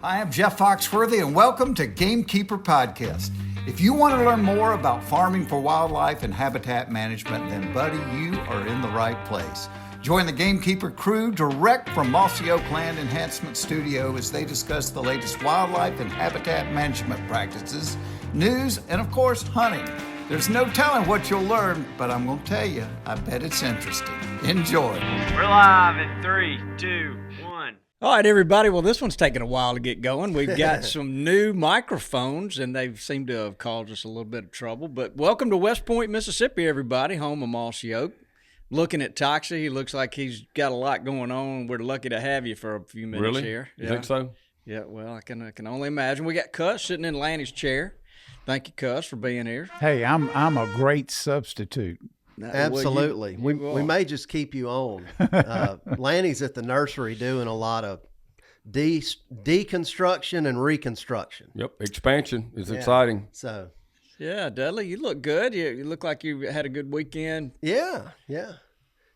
I am Jeff Foxworthy, and welcome to Gamekeeper Podcast. If you want to learn more about farming for wildlife and habitat management, then, buddy, you are in the right place. Join the Gamekeeper crew direct from Mossy Oak Land Enhancement Studio as they discuss the latest wildlife and habitat management practices, news, and, of course, hunting. There's no telling what you'll learn, but I'm going to tell you, I bet it's interesting. Enjoy. We're live in 3, 2, 1. All right, everybody. Well, this one's taking a while to get going. We've got some new microphones, and they seem to have caused us a little bit of trouble. But welcome to West Point, Mississippi, everybody, home of Mossy Oak. Looking at Toxie, he looks like he's got a lot going on. We're lucky to have you for a few minutes here. You think so? Yeah, well, I can only imagine. We got Cuss sitting in Lanny's chair. Thank you, Cuss, for being here. Hey, I'm a great substitute. Absolutely. We may just keep you on. Lanny's at the nursery doing a lot of deconstruction and reconstruction. Yep, expansion is exciting. So, yeah, Dudley, you look good. You look like you had a good weekend. Yeah.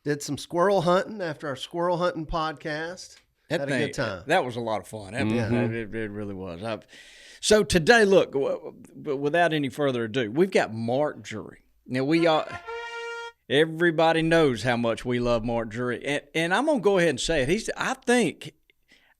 Did some squirrel hunting after our squirrel hunting podcast. Had a good time. That was a lot of fun. It really was. So today, look, without any further ado, we've got Mark Drury. Now, everybody knows how much we love Mark Drury. And I'm going to go ahead and say it.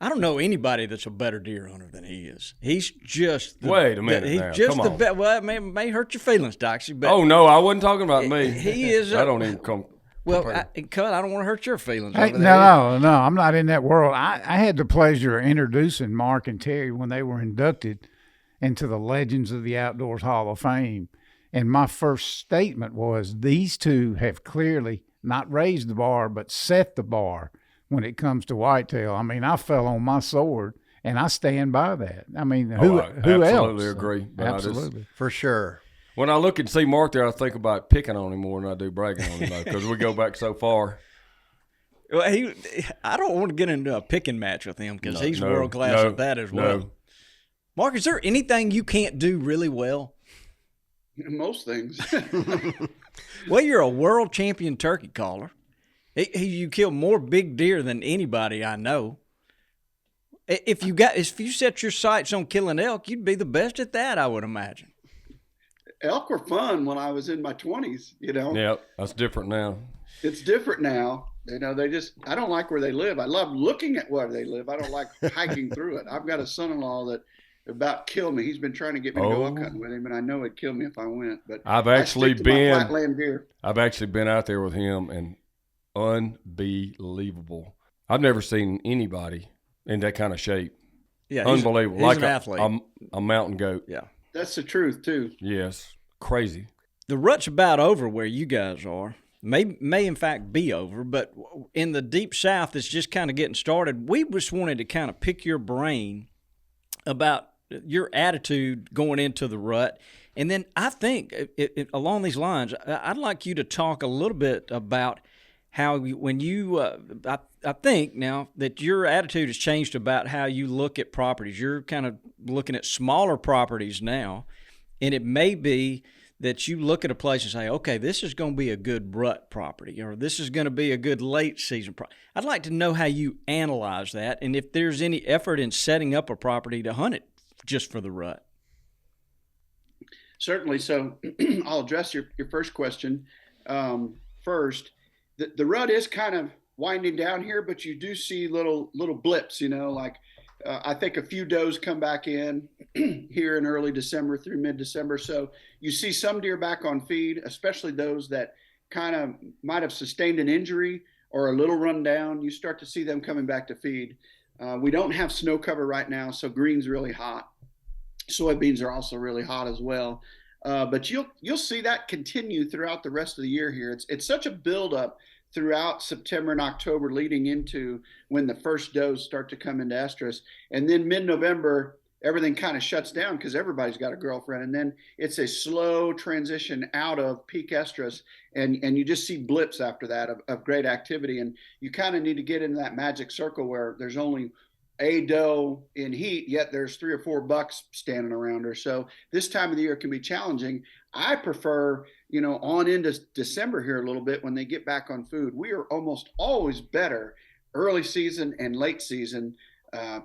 I don't know anybody that's a better deer hunter than he is. He's just wait a minute. He's now. just Come the on. best. Well, it may hurt your feelings, Doxy. But Oh no, I wasn't talking about me. He is. I don't even come. Well, I don't want to hurt your feelings. Hey, over there. no, I'm not in that world. I had the pleasure of introducing Mark and Terry when they were inducted into the Legends of the Outdoors Hall of Fame. And my first statement was, these two have clearly not raised the bar, but set the bar when it comes to whitetail. I mean, I fell on my sword, and I stand by that. I mean, who else? Absolutely agree. But Absolutely. For sure. When I look and see Mark there, I think about picking on him more than I do bragging on him, because we go back so far. Well, I don't want to get into a picking match with him because he's world class at that as well. No. Mark, is there anything you can't do really well? Most things. Well, you're a world champion turkey caller. You kill more big deer than anybody I know. If you set your sights on killing elk, you'd be the best at that, I would imagine. Elk were fun when I was in my 20s, Yeah, that's different now. It's different now. I don't like where they live. I love looking at where they live. I don't like hiking through it. I've got a son-in-law that about killed me. He's been trying to get me to go elk hunting with him, and I know it'd kill me if I went. But I've actually been out there with him, and unbelievable. I've never seen anybody in that kind of shape. Yeah, unbelievable. He's like an athlete. A mountain goat. Yeah, that's the truth too. Yes, crazy. The rut's about over where you guys are. May in fact be over, but in the deep south, it's just kind of getting started. We just wanted to kind of pick your brain about your attitude going into the rut. And then I think along these lines, I'd like you to talk a little bit about how I think now that your attitude has changed about how you look at properties. You're kind of looking at smaller properties now, and it may be that you look at a place and say, okay, this is going to be a good rut property, or this is going to be a good late season property. I'd like to know how you analyze that, and if there's any effort in setting up a property to hunt it just for the rut. Certainly. So I'll address your first question first. The rut is kind of winding down here, but you do see little blips, I think a few does come back in here in early December through mid-December. So you see some deer back on feed, especially those that kind of might have sustained an injury or a little run down. You start to see them coming back to feed. We don't have snow cover right now, so green's really hot. Soybeans are also really hot as well. But you'll see that continue throughout the rest of the year here. It's such a buildup throughout September and October leading into when the first does start to come into estrus. And then mid-November, everything kind of shuts down because everybody's got a girlfriend. And then it's a slow transition out of peak estrus. And you just see blips after that of great activity. And you kind of need to get into that magic circle where there's only a doe in heat, yet there's 3 or 4 bucks standing around her. So this time of the year can be challenging. I prefer, on into December here a little bit when they get back on food. We are almost always better early season and late season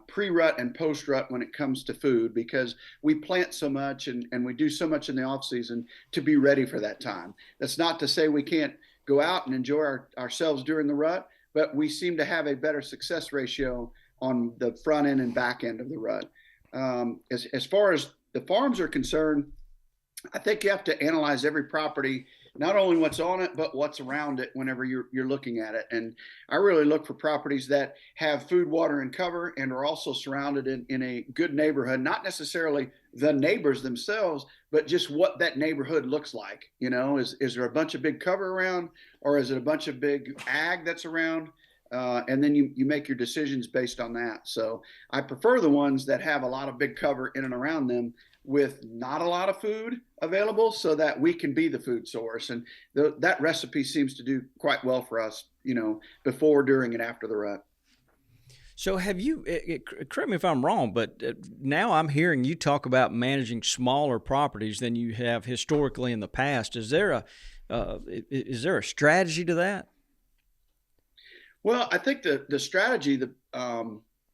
pre-rut and post-rut when it comes to food, because we plant so much and we do so much in the off season to be ready for that time. That's not to say we can't go out and enjoy ourselves during the rut, but we seem to have a better success ratio on the front end and back end of the rut. As far as the farms are concerned, I think you have to analyze every property, not only what's on it, but what's around it whenever you're looking at it. And I really look for properties that have food, water, and cover and are also surrounded in a good neighborhood, not necessarily the neighbors themselves, but just what that neighborhood looks like. You know, is there a bunch of big cover around, or is it a bunch of big ag that's around? And then you make your decisions based on that. So I prefer the ones that have a lot of big cover in and around them with not a lot of food available, so that we can be the food source. And that recipe seems to do quite well for us, you know, before, during, and after the rut. So have you, correct me if I'm wrong, but now I'm hearing you talk about managing smaller properties than you have historically in the past. Is there a strategy to that? Well, I think the strategy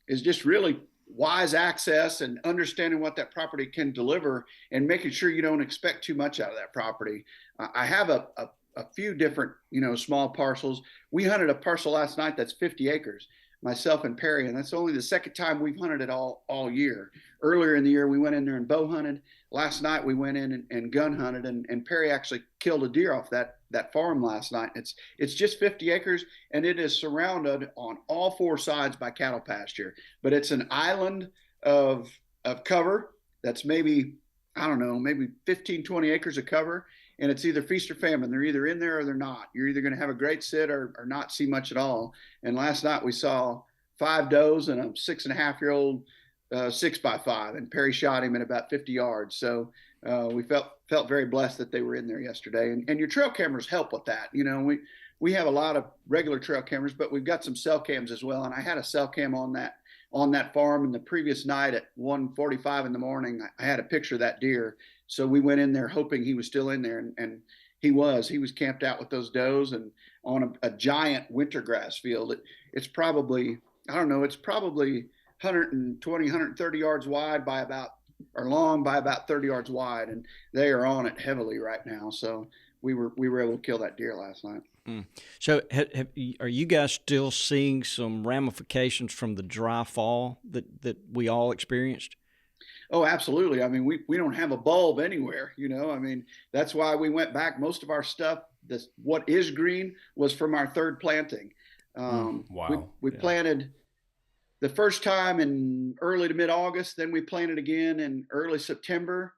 is just really wise access and understanding what that property can deliver and making sure you don't expect too much out of that property. I have a few different, you know, small parcels. We hunted a parcel last night that's 50 acres, myself and Perry, and that's only the second time we've hunted it all year. Earlier in the year, we went in there and bow hunted. Last night, we went in and gun hunted, and Perry actually killed a deer off that farm last night. It's just 50 acres, and it is surrounded on all four sides by cattle pasture. But it's an island of cover that's maybe, I don't know, maybe 15, 20 acres of cover, and it's either feast or famine. They're either in there or they're not. You're either going to have a great sit or not see much at all. And last night we saw 5 does and a 6.5-year-old 6x5, and Perry shot him at about 50 yards. So we felt very blessed that they were in there yesterday. And your trail cameras help with that. You know, we have a lot of regular trail cameras, but we've got some cell cams as well. And I had a cell cam on that farm, and the previous night at 1:45 in the morning, I had a picture of that deer. So we went in there hoping he was still in there, and he was camped out with those does and on a giant winter grass field. It's probably, I don't know, it's probably 120, 130 yards wide long by about 30 yards wide, and they are on it heavily right now. So we were able to kill that deer last night. Mm. So are you guys still seeing some ramifications from the dry fall that we all experienced? Oh, absolutely. I mean, we don't have a bulb anywhere, you know. I mean, that's why we went back. Most of our stuff, what is green, was from our third planting. Wow. We planted the first time in early to mid-August, then we planted again in early September.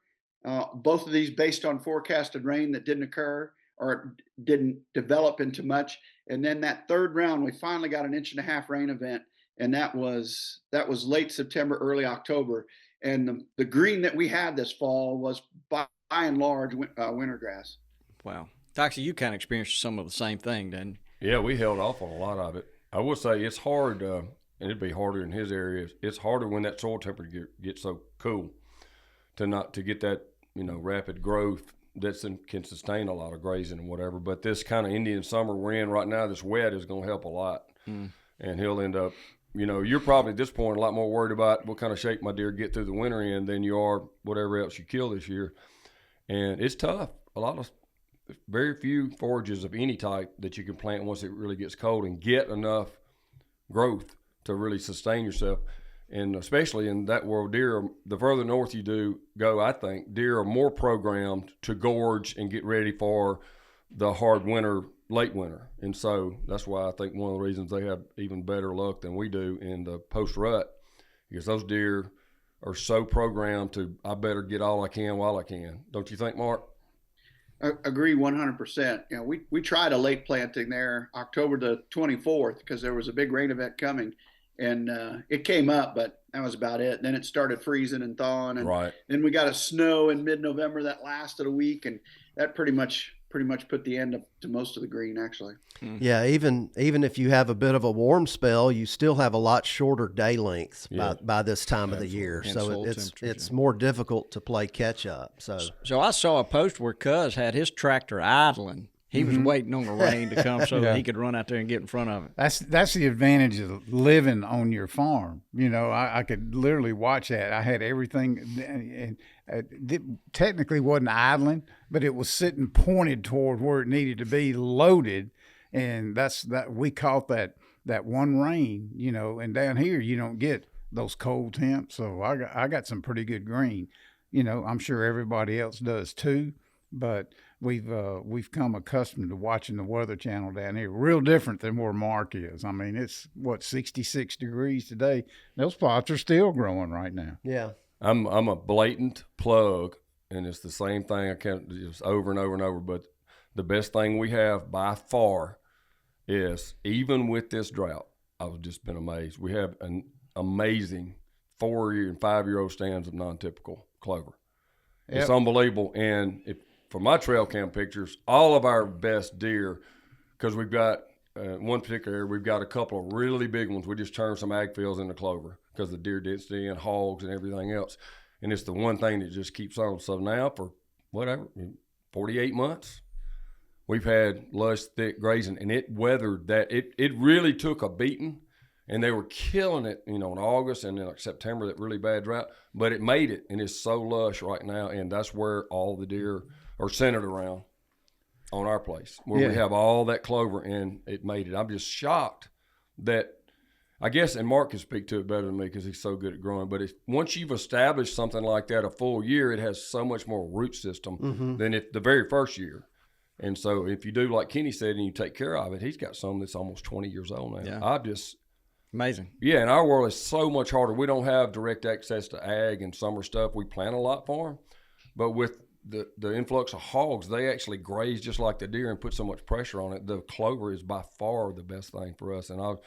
Both of these based on forecasted rain that didn't occur or didn't develop into much. And then that third round, we finally got an 1.5-inch rain event, and that was late September, early October. And the green that we had this fall was by and large winter grass. Wow. Doxy, you kind of experienced some of the same thing, didn't you? Yeah, we held off on a lot of it. I will say it's hard, and it'd be harder in his areas. It's harder when that soil temperature gets so cool to get that, you know, rapid growth that can sustain a lot of grazing and whatever. But this kind of Indian summer we're in right now, this wet is going to help a lot. And he'll end up, you know, you're probably at this point a lot more worried about what kind of shape my deer get through the winter in than you are whatever else you kill this year. And it's tough. Very few forages of any type that you can plant once it really gets cold and get enough growth to really sustain yourself. And especially in that world, deer, the further north you go, I think, deer are more programmed to gorge and get ready for the hard winter, late winter. And so that's why I think one of the reasons they have even better luck than we do in the post-rut, because those deer are so programmed to, I better get all I can while I can. Don't you think, Mark? I agree 100%. You know, we tried a late planting there, October the 24th, because there was a big rain event coming. And it came up, but that was about it. Then it started freezing and thawing, and then we got a snow in mid-November that lasted a week, and that pretty much put the end to most of the green, actually. Yeah, even if you have a bit of a warm spell, you still have a lot shorter day lengths by this time of the year. And so it's more difficult to play catch up. So I saw a post where Cuz had his tractor idling. He was waiting on the rain to come so Yeah. that he could run out there and get in front of it. That's the advantage of living on your farm. You know, I could literally watch that. I had everything, and technically wasn't idling, but it was sitting pointed toward where it needed to be, loaded, and we caught that one rain. You know, and down here you don't get those cold temps, so I got some pretty good green. You know, I'm sure everybody else does too, but we've come accustomed to watching the Weather Channel down here. Real different than where Mark is. I mean, it's 66 degrees today. Those plots are still growing right now. Yeah. I'm a blatant plug, and it's the same thing. I can't just over and over and over. But the best thing we have by far is, even with this drought, I've just been amazed. We have an amazing 4-year and 5-year-old stands of non-typical clover. Yep. It's unbelievable. And for my trail cam pictures, all of our best deer, because we've got one particular area, we've got a couple of really big ones. We just turned some ag fields into clover because the deer density and hogs and everything else. And it's the one thing that just keeps on. So now for 48 months, we've had lush, thick grazing, and it weathered that. It really took a beating, and they were killing it, in August and then September, that really bad drought. But it made it, and it's so lush right now, and that's where all the deer are centered around on our place, where we have all that clover, and it made it. I'm just shocked that, I guess, and Mark can speak to it better than me because he's so good at growing, but once you've established something like that a full year, it has so much more root system than the very first year. And so if you do like Kenny said and you take care of it, he's got some that's almost 20 years old now. Yeah. Amazing. Yeah, and our world is so much harder. We don't have direct access to ag and summer stuff. We plant a lot for them, but with the influx of hogs, they actually graze just like the deer and put so much pressure on it. The clover is by far the best thing for us, and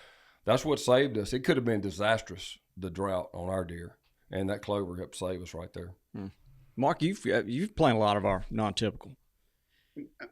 that's what saved us. It could have been disastrous, the drought on our deer, and that clover helped save us right there. Mark, you've planted a lot of our non-typical.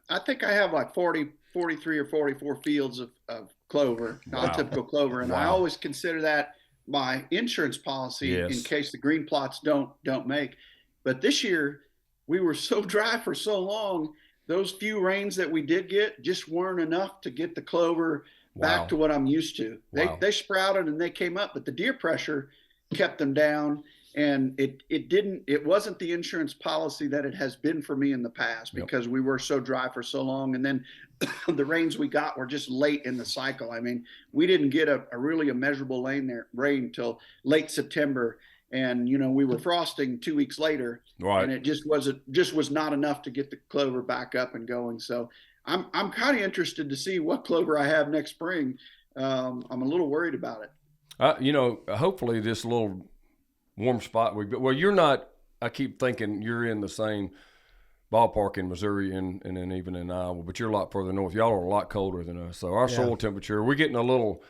I think I have like 43 or 44 fields of clover, non-typical clover, and I always consider that my insurance policy in case the green plots don't make. But this year we were so dry for so long, those few rains that we did get just weren't enough to get the clover back to what I'm used to. They sprouted and they came up, but the deer pressure kept them down. And it wasn't the insurance policy that it has been for me in the past, because we were so dry for so long. And then the rains we got were just late in the cycle. I mean, we didn't get a really measurable rain until late September. And, we were frosting 2 weeks later, and it just was not enough to get the clover back up and going. So I'm kind of interested to see what clover I have next spring. I'm a little worried about it. Hopefully this little warm spot you're not, I keep thinking you're in the same ballpark in Missouri and then even in Iowa, but you're a lot further north. Y'all are a lot colder than us. So our soil temperature, we're getting a little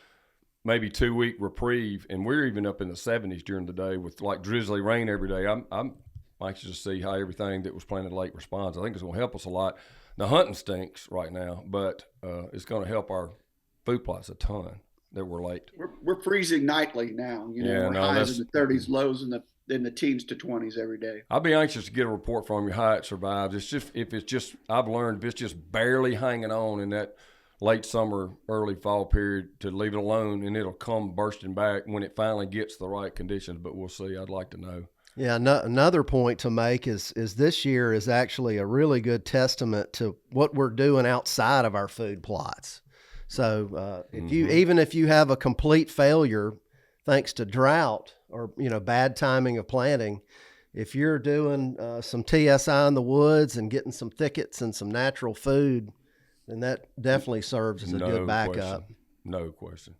maybe 2-week reprieve, and we're even up in the 70s during the day with like drizzly rain every day. I'm anxious to see how everything that was planted late responds. I think it's going to help us a lot. The hunting stinks right now, but it's going to help our food plots a ton that we're late. We're freezing nightly now. We're highs in the 30s, lows in the teens to 20s every day. I'll be anxious to get a report from you how it survives. I've learned if it's just barely hanging on in that late summer, early fall period, to leave it alone, and it'll come bursting back when it finally gets the right conditions. But we'll see. I'd like to know. Yeah, another point to make is this year is actually a really good testament to what we're doing outside of our food plots. So even if you have a complete failure thanks to drought or bad timing of planting, if you're doing some TSI in the woods and getting some thickets and some natural food, then that definitely serves as a good backup. No question.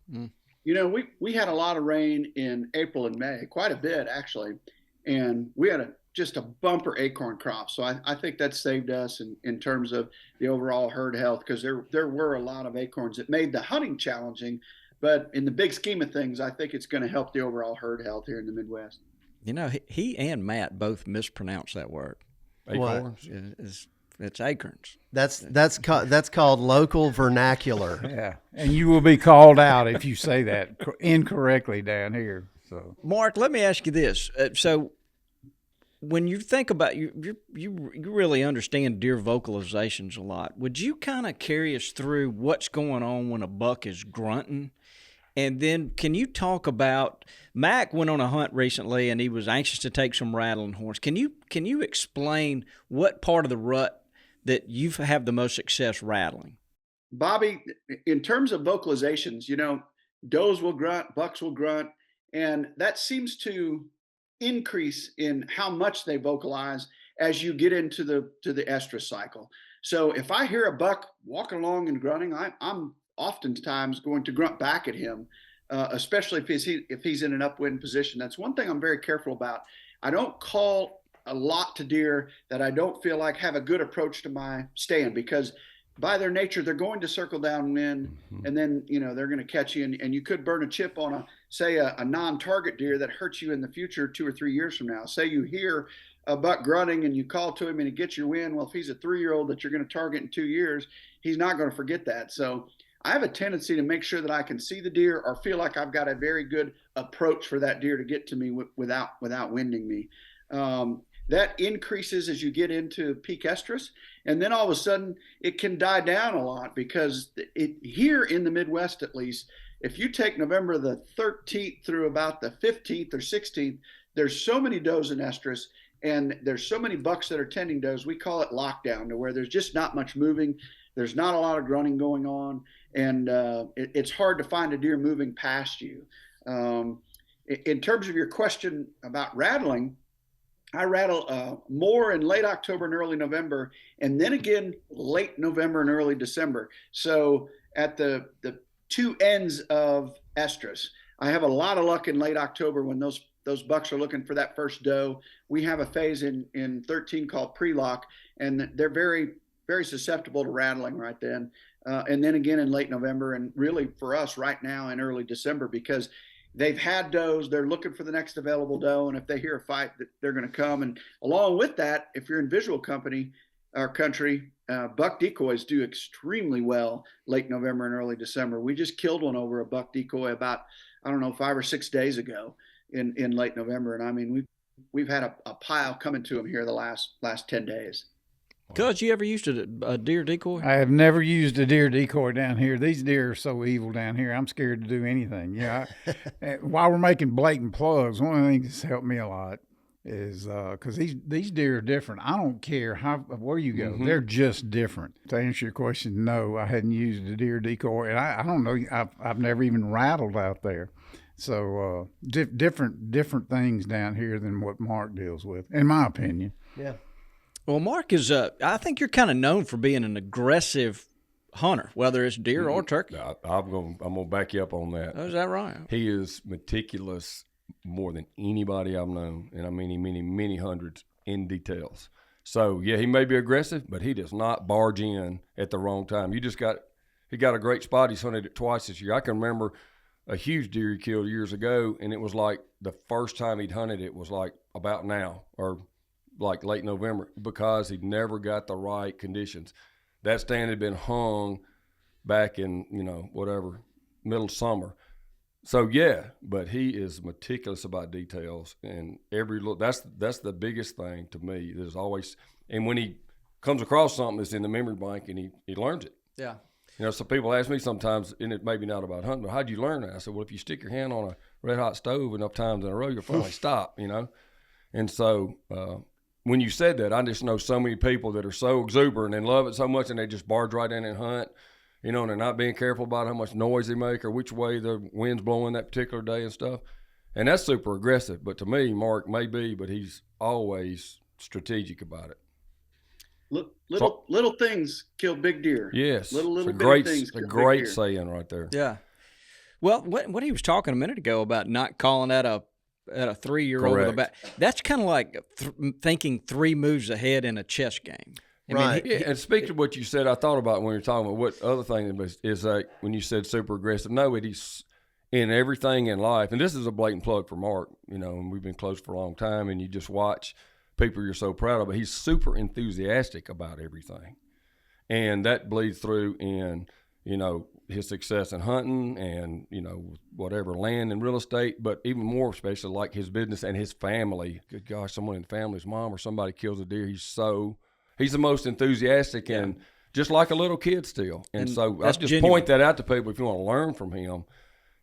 We had a lot of rain in April and May, quite a bit actually, and we had just a bumper acorn crop. So I think that saved us in terms of the overall herd health, because there were a lot of acorns. It made the hunting challenging, but in the big scheme of things, I think it's going to help the overall herd health here in the Midwest. He and Matt both mispronounce that word. Acorns? It's acorns. That's called local vernacular. Yeah, and you will be called out if you say that incorrectly down here. So, Mark, let me ask you this. So when you think about you really understand deer vocalizations a lot. Would you kind of carry us through what's going on when a buck is grunting? And then can you talk about, Mac went on a hunt recently and he was anxious to take some rattling horns. Can you explain what part of the rut that you have the most success rattling? Bobby, in terms of vocalizations, does will grunt, bucks will grunt, and that seems to increase in how much they vocalize as you get into the estrus cycle. So if I hear a buck walking along and grunting, I'm oftentimes going to grunt back at him, especially if he's in an upwind position. That's one thing I'm very careful about. I don't call a lot to deer that I don't feel like have a good approach to my stand, because by their nature, they're going to circle downwind, and then they're going to catch you, and you could burn a chip on a non-target deer that hurts you in the future 2 or 3 years from now. Say you hear a buck grunting and you call to him and he gets your wind. Well, if he's a 3-year-old that you're going to target in 2 years, he's not going to forget that. So I have a tendency to make sure that I can see the deer or feel like I've got a very good approach for that deer to get to me without winding me. That increases as you get into peak estrus, and then all of a sudden it can die down a lot, because here in the Midwest, at least, if you take November the 13th through about the 15th or 16th, there's so many does in estrus, and there's so many bucks that are tending does. We call it lockdown, to where there's just not much moving. There's not a lot of grunting going on, and it's hard to find a deer moving past you. In terms of your question about rattling, I rattle more in late October and early November, and then again late November and early December. So at the two ends of estrus, I have a lot of luck in late October when those bucks are looking for that first doe. We have a phase in 13 called pre-lock, and they're very, very susceptible to rattling right then. And then again in late November, and really for us right now in early December, because they've had does, they're looking for the next available doe, and if they hear a fight, they're going to come. And along with that, if you're in visual country, buck decoys do extremely well late November and early December. We just killed one over a buck decoy about, 5 or 6 days ago in late November, and I mean we've had a pile coming to them here the last 10 days. Cuz, you ever used a deer decoy? I have never used a deer decoy down here. These deer are so evil down here. I'm scared to do anything. While we're making blatant plugs, one of the things that's helped me a lot is because these deer are different. I don't care where you go. They're just different. To answer your question, no, I hadn't used a deer decoy, and I don't know. I've never even rattled out there. So different things down here than what Mark deals with, in my opinion. Yeah. Well, Mark is, I think you're kind of known for being an aggressive hunter, whether it's deer or turkey. I'm gonna back you up on that. Oh, is that right? He is meticulous more than anybody I've known, and I mean many hundreds in details. So yeah, he may be aggressive, but he does not barge in at the wrong time. He got a great spot. He's hunted it twice this year. I can remember a huge deer he killed years ago, and it was like the first time he'd hunted it was like about now, or like late November, because he'd never got the right conditions. That stand had been hung back in, middle summer. So yeah, but he is meticulous about details, and every look, that's the biggest thing to me. There's always, and when he comes across something that's in the memory bank and he learns it. Yeah. So people ask me sometimes, and it may be not about hunting, but how'd you learn that? I said, well, if you stick your hand on a red hot stove enough times in a row, you'll finally stop, And so, when you said that, I just know so many people that are so exuberant and love it so much, and they just barge right in and hunt, and they're not being careful about how much noise they make or which way the wind's blowing that particular day and stuff. And that's super aggressive. But to me, Mark may be, but he's always strategic about it. Little things kill big deer. Yes. Little great things kill great big deer. saying right there. Yeah. Well, what he was talking a minute ago about not calling at a 3-year-old with a bat, that's kind of like thinking 3 moves ahead in a chess game. Right. And speaking of what you said, I thought about when you're talking about what other thing is like when you said super aggressive. No, he's in everything in life. And this is a blatant plug for Mark, and we've been close for a long time, and you just watch people you're so proud of, but he's super enthusiastic about everything. And that bleeds through in, his success in hunting and, whatever, land and real estate, but even more especially like his business and his family. Good gosh, someone in the family's mom or somebody kills a deer, he's the most enthusiastic and just like a little kid still. And so I just point that out to people if you want to learn from him,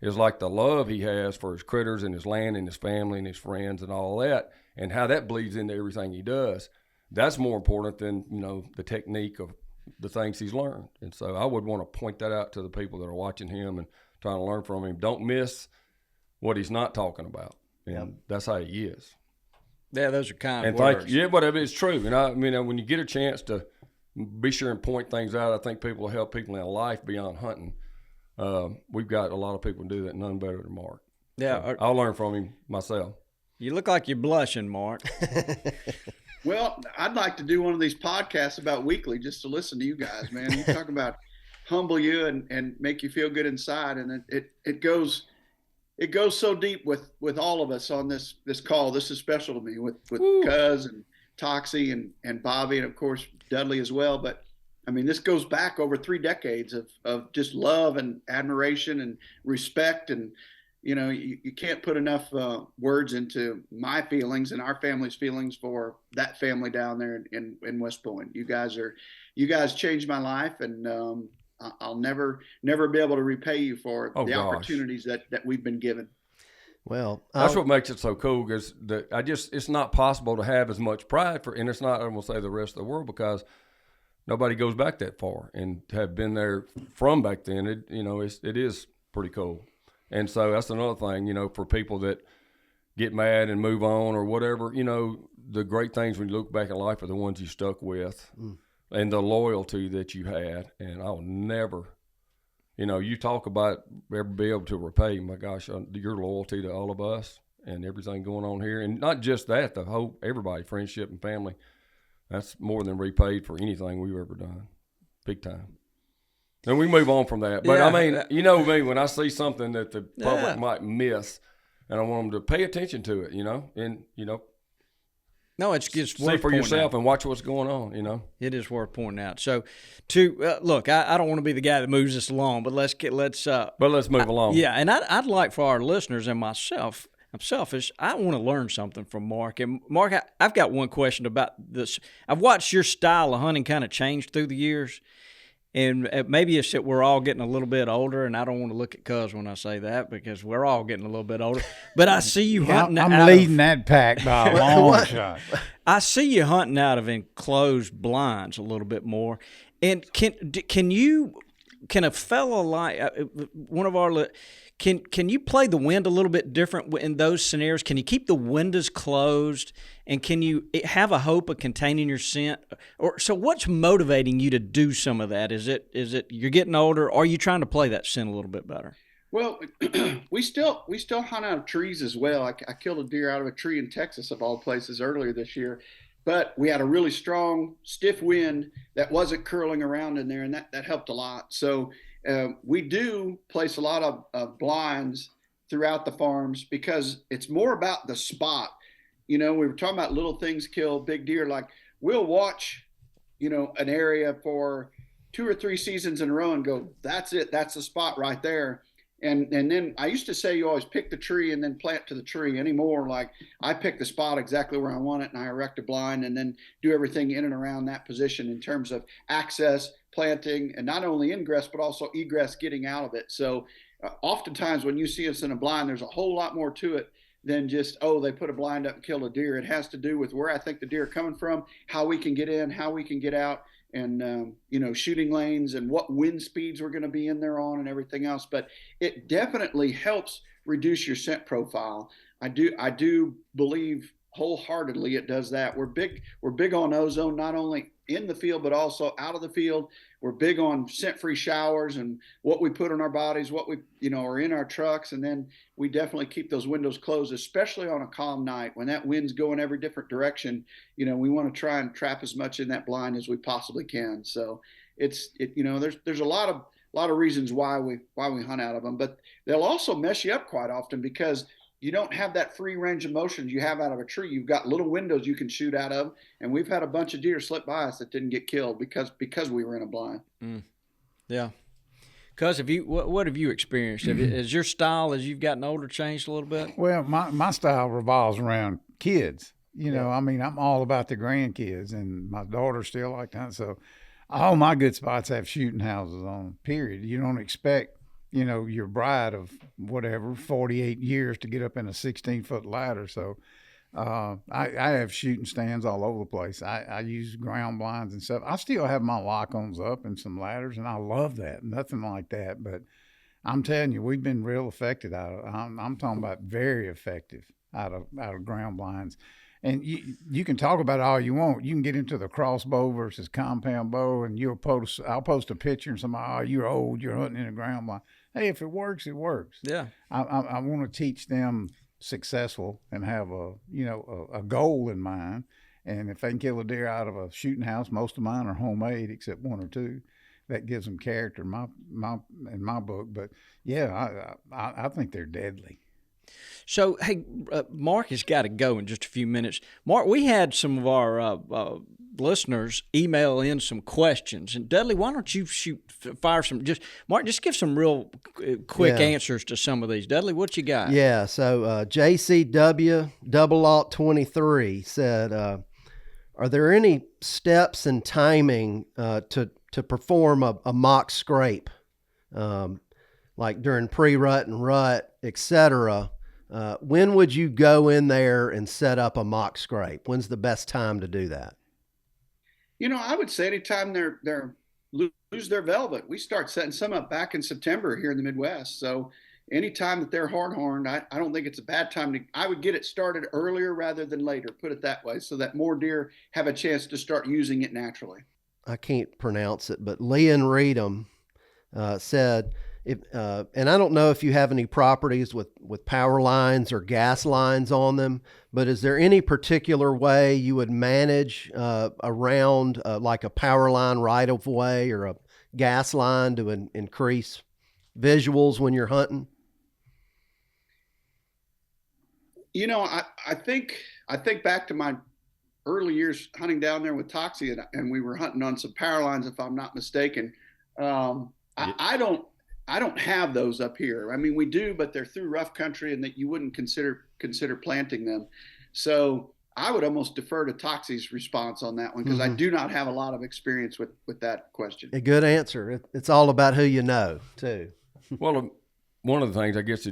is like the love he has for his critters and his land and his family and his friends and all that, and how that bleeds into everything he does. That's more important than, the technique of the things he's learned. And so I would want to point that out to the people that are watching him and trying to learn from him. Don't miss what he's not talking about. And that's how he is. Yeah, those are kind and words. But it's true. And when you get a chance to be sure and point things out, I think people will help people in life beyond hunting. We've got a lot of people do that, none better than Mark. Yeah. So I'll learn from him myself. You look like you're blushing, Mark. Well, I'd like to do one of these podcasts about weekly just to listen to you guys, man. You talk about humble you and make you feel good inside. And it goes so deep with all of us on this call. This is special to me with Cuz and Toxie and Bobby and of course Dudley as well. But I mean, this goes back over 3 decades of just love and admiration and respect. And, you can't put enough words into my feelings and our family's feelings for that family down there in West Point. You guys changed my life, and I'll never be able to repay you for the opportunities that we've been given. Well, that's what makes it so cool, because it's not possible to have as much pride and it's not, I won't say the rest of the world, because nobody goes back that far and have been there from back then. It is pretty cool. And so that's another thing, for people that get mad and move on or whatever, the great things when you look back in life are the ones you stuck with and the loyalty that you had. And I'll never, you talk about ever be able to repay, my gosh, your loyalty to all of us and everything going on here. And not just that, the whole, everybody, friendship and family, that's more than repaid for anything we've ever done. Big time. And we move on from that. But, me, when I see something that the public might miss, and I want them to pay attention to it, and, no, it's just see for yourself and watch what's going on, It is worth pointing out. So, look, I don't want to be the guy that moves us along, but let's move along. Yeah, and I'd like for our listeners and myself, I'm selfish, I want to learn something from Mark. And, Mark, I've got one question about this. I've watched your style of hunting kind of change through the years. And maybe it's that we're all getting a little bit older, and I don't want to look at Cuz when I say that because we're all getting a little bit older. But I see you hunting I'm leading that pack by a long shot. I see you hunting out of enclosed blinds a little bit more. And can a fella like one of our can you play the wind a little bit different in those scenarios? Can you keep the windows closed, and can you have a hope of containing your scent? Or so, what's motivating you to do some of that? Is it you're getting older, or are you trying to play that scent a little bit better? Well, we still hunt out of trees as well. I killed a deer out of a tree in Texas, of all places, earlier this year. But we had a really strong, stiff wind that wasn't curling around in there, and that helped a lot. So we do place a lot of blinds throughout the farms because it's more about the spot. We were talking about little things kill big deer. Like we'll watch, an area for 2 or 3 seasons in a row and go, that's it. That's the spot right there. And then I used to say you always pick the tree and then plant to the tree. Anymore, like I pick the spot exactly where I want it, and I erect a blind and then do everything in and around that position in terms of access, planting, and not only ingress but also egress, getting out of it. So oftentimes when you see us in a blind, there's a whole lot more to it than just, they put a blind up and killed a deer. It has to do with where I think the deer are coming from, how we can get in, how we can get out, and shooting lanes and what wind speeds we're going to be in there on and everything else. But it definitely helps reduce your scent profile. I do believe wholeheartedly it does that. We're big on ozone, not only in the field but also out of the field. We're big on scent-free showers and what we put on our bodies, what we are in our trucks, and then we definitely keep those windows closed, especially on a calm night when that wind's going every different direction. We want to try and trap as much in that blind as we possibly can. So there's a lot of reasons why we hunt out of them, but they'll also mess you up quite often because you don't have that free range of motions you have out of a tree. You've got little windows you can shoot out of, and we've had a bunch of deer slip by us that didn't get killed because we were in a blind. Yeah. Cuz what have you experienced? Has your style as you've gotten older changed a little bit? Well, my style revolves around kids. You know, I mean, I'm all about the grandkids, and my daughter still like that. So all my good spots have shooting houses on them, period. You don't expect, you know, your bride of whatever, 48 years to get up in a 16-foot ladder. So I have shooting stands all over the place. I use ground blinds and stuff. I still have my lock-ons up and some ladders, and I love that. Nothing like that. But I'm telling you, we've been real affected out of I'm talking about very effective out of ground blinds. And you can talk about it all you want. You can get into the crossbow versus compound bow, and I'll post a picture and somebody, oh, you're old, you're hunting in a ground blind. Hey, if it works, it works. Yeah. I want to teach them successful and have a goal in mind. And if they can kill a deer out of a shooting house, most of mine are homemade except one or two. That gives them character in my book. But yeah, I think they're deadly. So, hey, Mark has got to go in just a few minutes. Mark, we had some of our listeners email in some questions. And Dudley, why don't you fire some, Mark, just give some real quick answers to some of these. Dudley, what you got? Yeah, so JCW 23 said, are there any steps and timing to perform a mock scrape, like during pre-rut and rut, etc.? When would you go in there and set up a mock scrape? When's the best time to do that? You know, I would say anytime they're lose their velvet. We start setting some up back in September here in the Midwest. So anytime that they're hard-horned, I don't think it's a bad time I would get it started earlier rather than later, put it that way, so that more deer have a chance to start using it naturally. I can't pronounce it, but Leon Reedham said, and I don't know if you have any properties with power lines or gas lines on them, but is there any particular way you would manage around like a power line right of way or a gas line to increase visuals when you're hunting? You know, I think back to my early years hunting down there with Toxie, and we were hunting on some power lines, if I'm not mistaken. I don't have those up here. I mean, we do, but they're through rough country, and that you wouldn't consider planting them. So I would almost defer to Toxie's response on that one, because I do not have a lot of experience with that question. A good answer. It's all about who you know, too. Well, one of the things, I guess,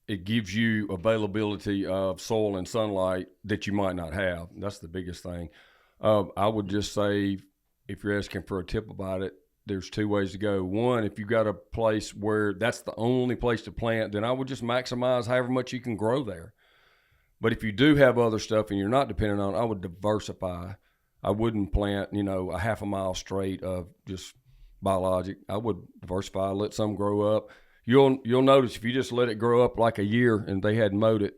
it gives you availability of soil and sunlight that you might not have. That's the biggest thing. I would just say, if you're asking for a tip about it, there's two ways to go. One, if you've got a place where that's the only place to plant, then I would just maximize however much you can grow there. But if you do have other stuff and you're not dependent on it, I would diversify. I wouldn't plant, a half a mile straight of just biologic. I would diversify, let some grow up. You'll notice if you just let it grow up like a year and they hadn't mowed it,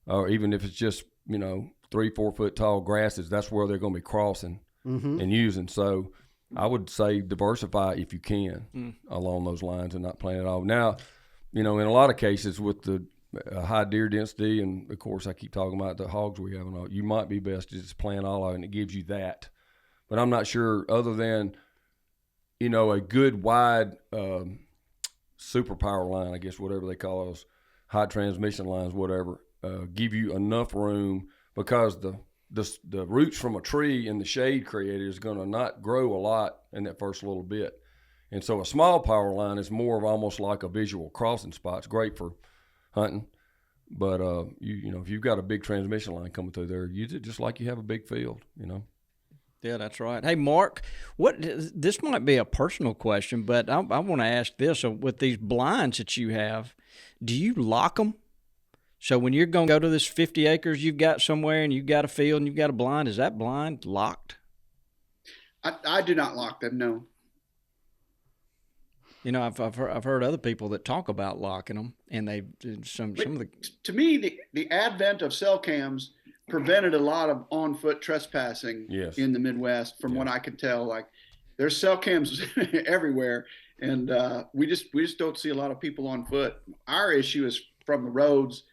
or even if it's just, 3-4 foot tall grasses, that's where they're going to be crossing and using. So I would say diversify if you can along those lines and not plant it all. Now, in a lot of cases with the high deer density, and of course I keep talking about the hogs we have and all, you might be best to just plant all of it, and it gives you that. But I'm not sure, other than, a good wide super power line, I guess, whatever they call those, high transmission lines, whatever, give you enough room, because the roots from a tree and the shade created is going to not grow a lot in that first little bit. And so a small power line is more of almost like a visual crossing spot. It's great for hunting. But, if you've got a big transmission line coming through there, use it just like you have a big field, Yeah, that's right. Hey, Mark, this might be a personal question, but I want to ask this. So with these blinds that you have, do you lock them? So when you're going to go to this 50 acres you've got somewhere and you've got a field and you've got a blind, is that blind locked? I do not lock them, no. I've heard other people that talk about locking them, and some of the. To me, the advent of cell cams prevented a lot of on-foot trespassing in the Midwest, from what I could tell. Like, there's cell cams everywhere, and we just don't see a lot of people on foot. Our issue is from the roads,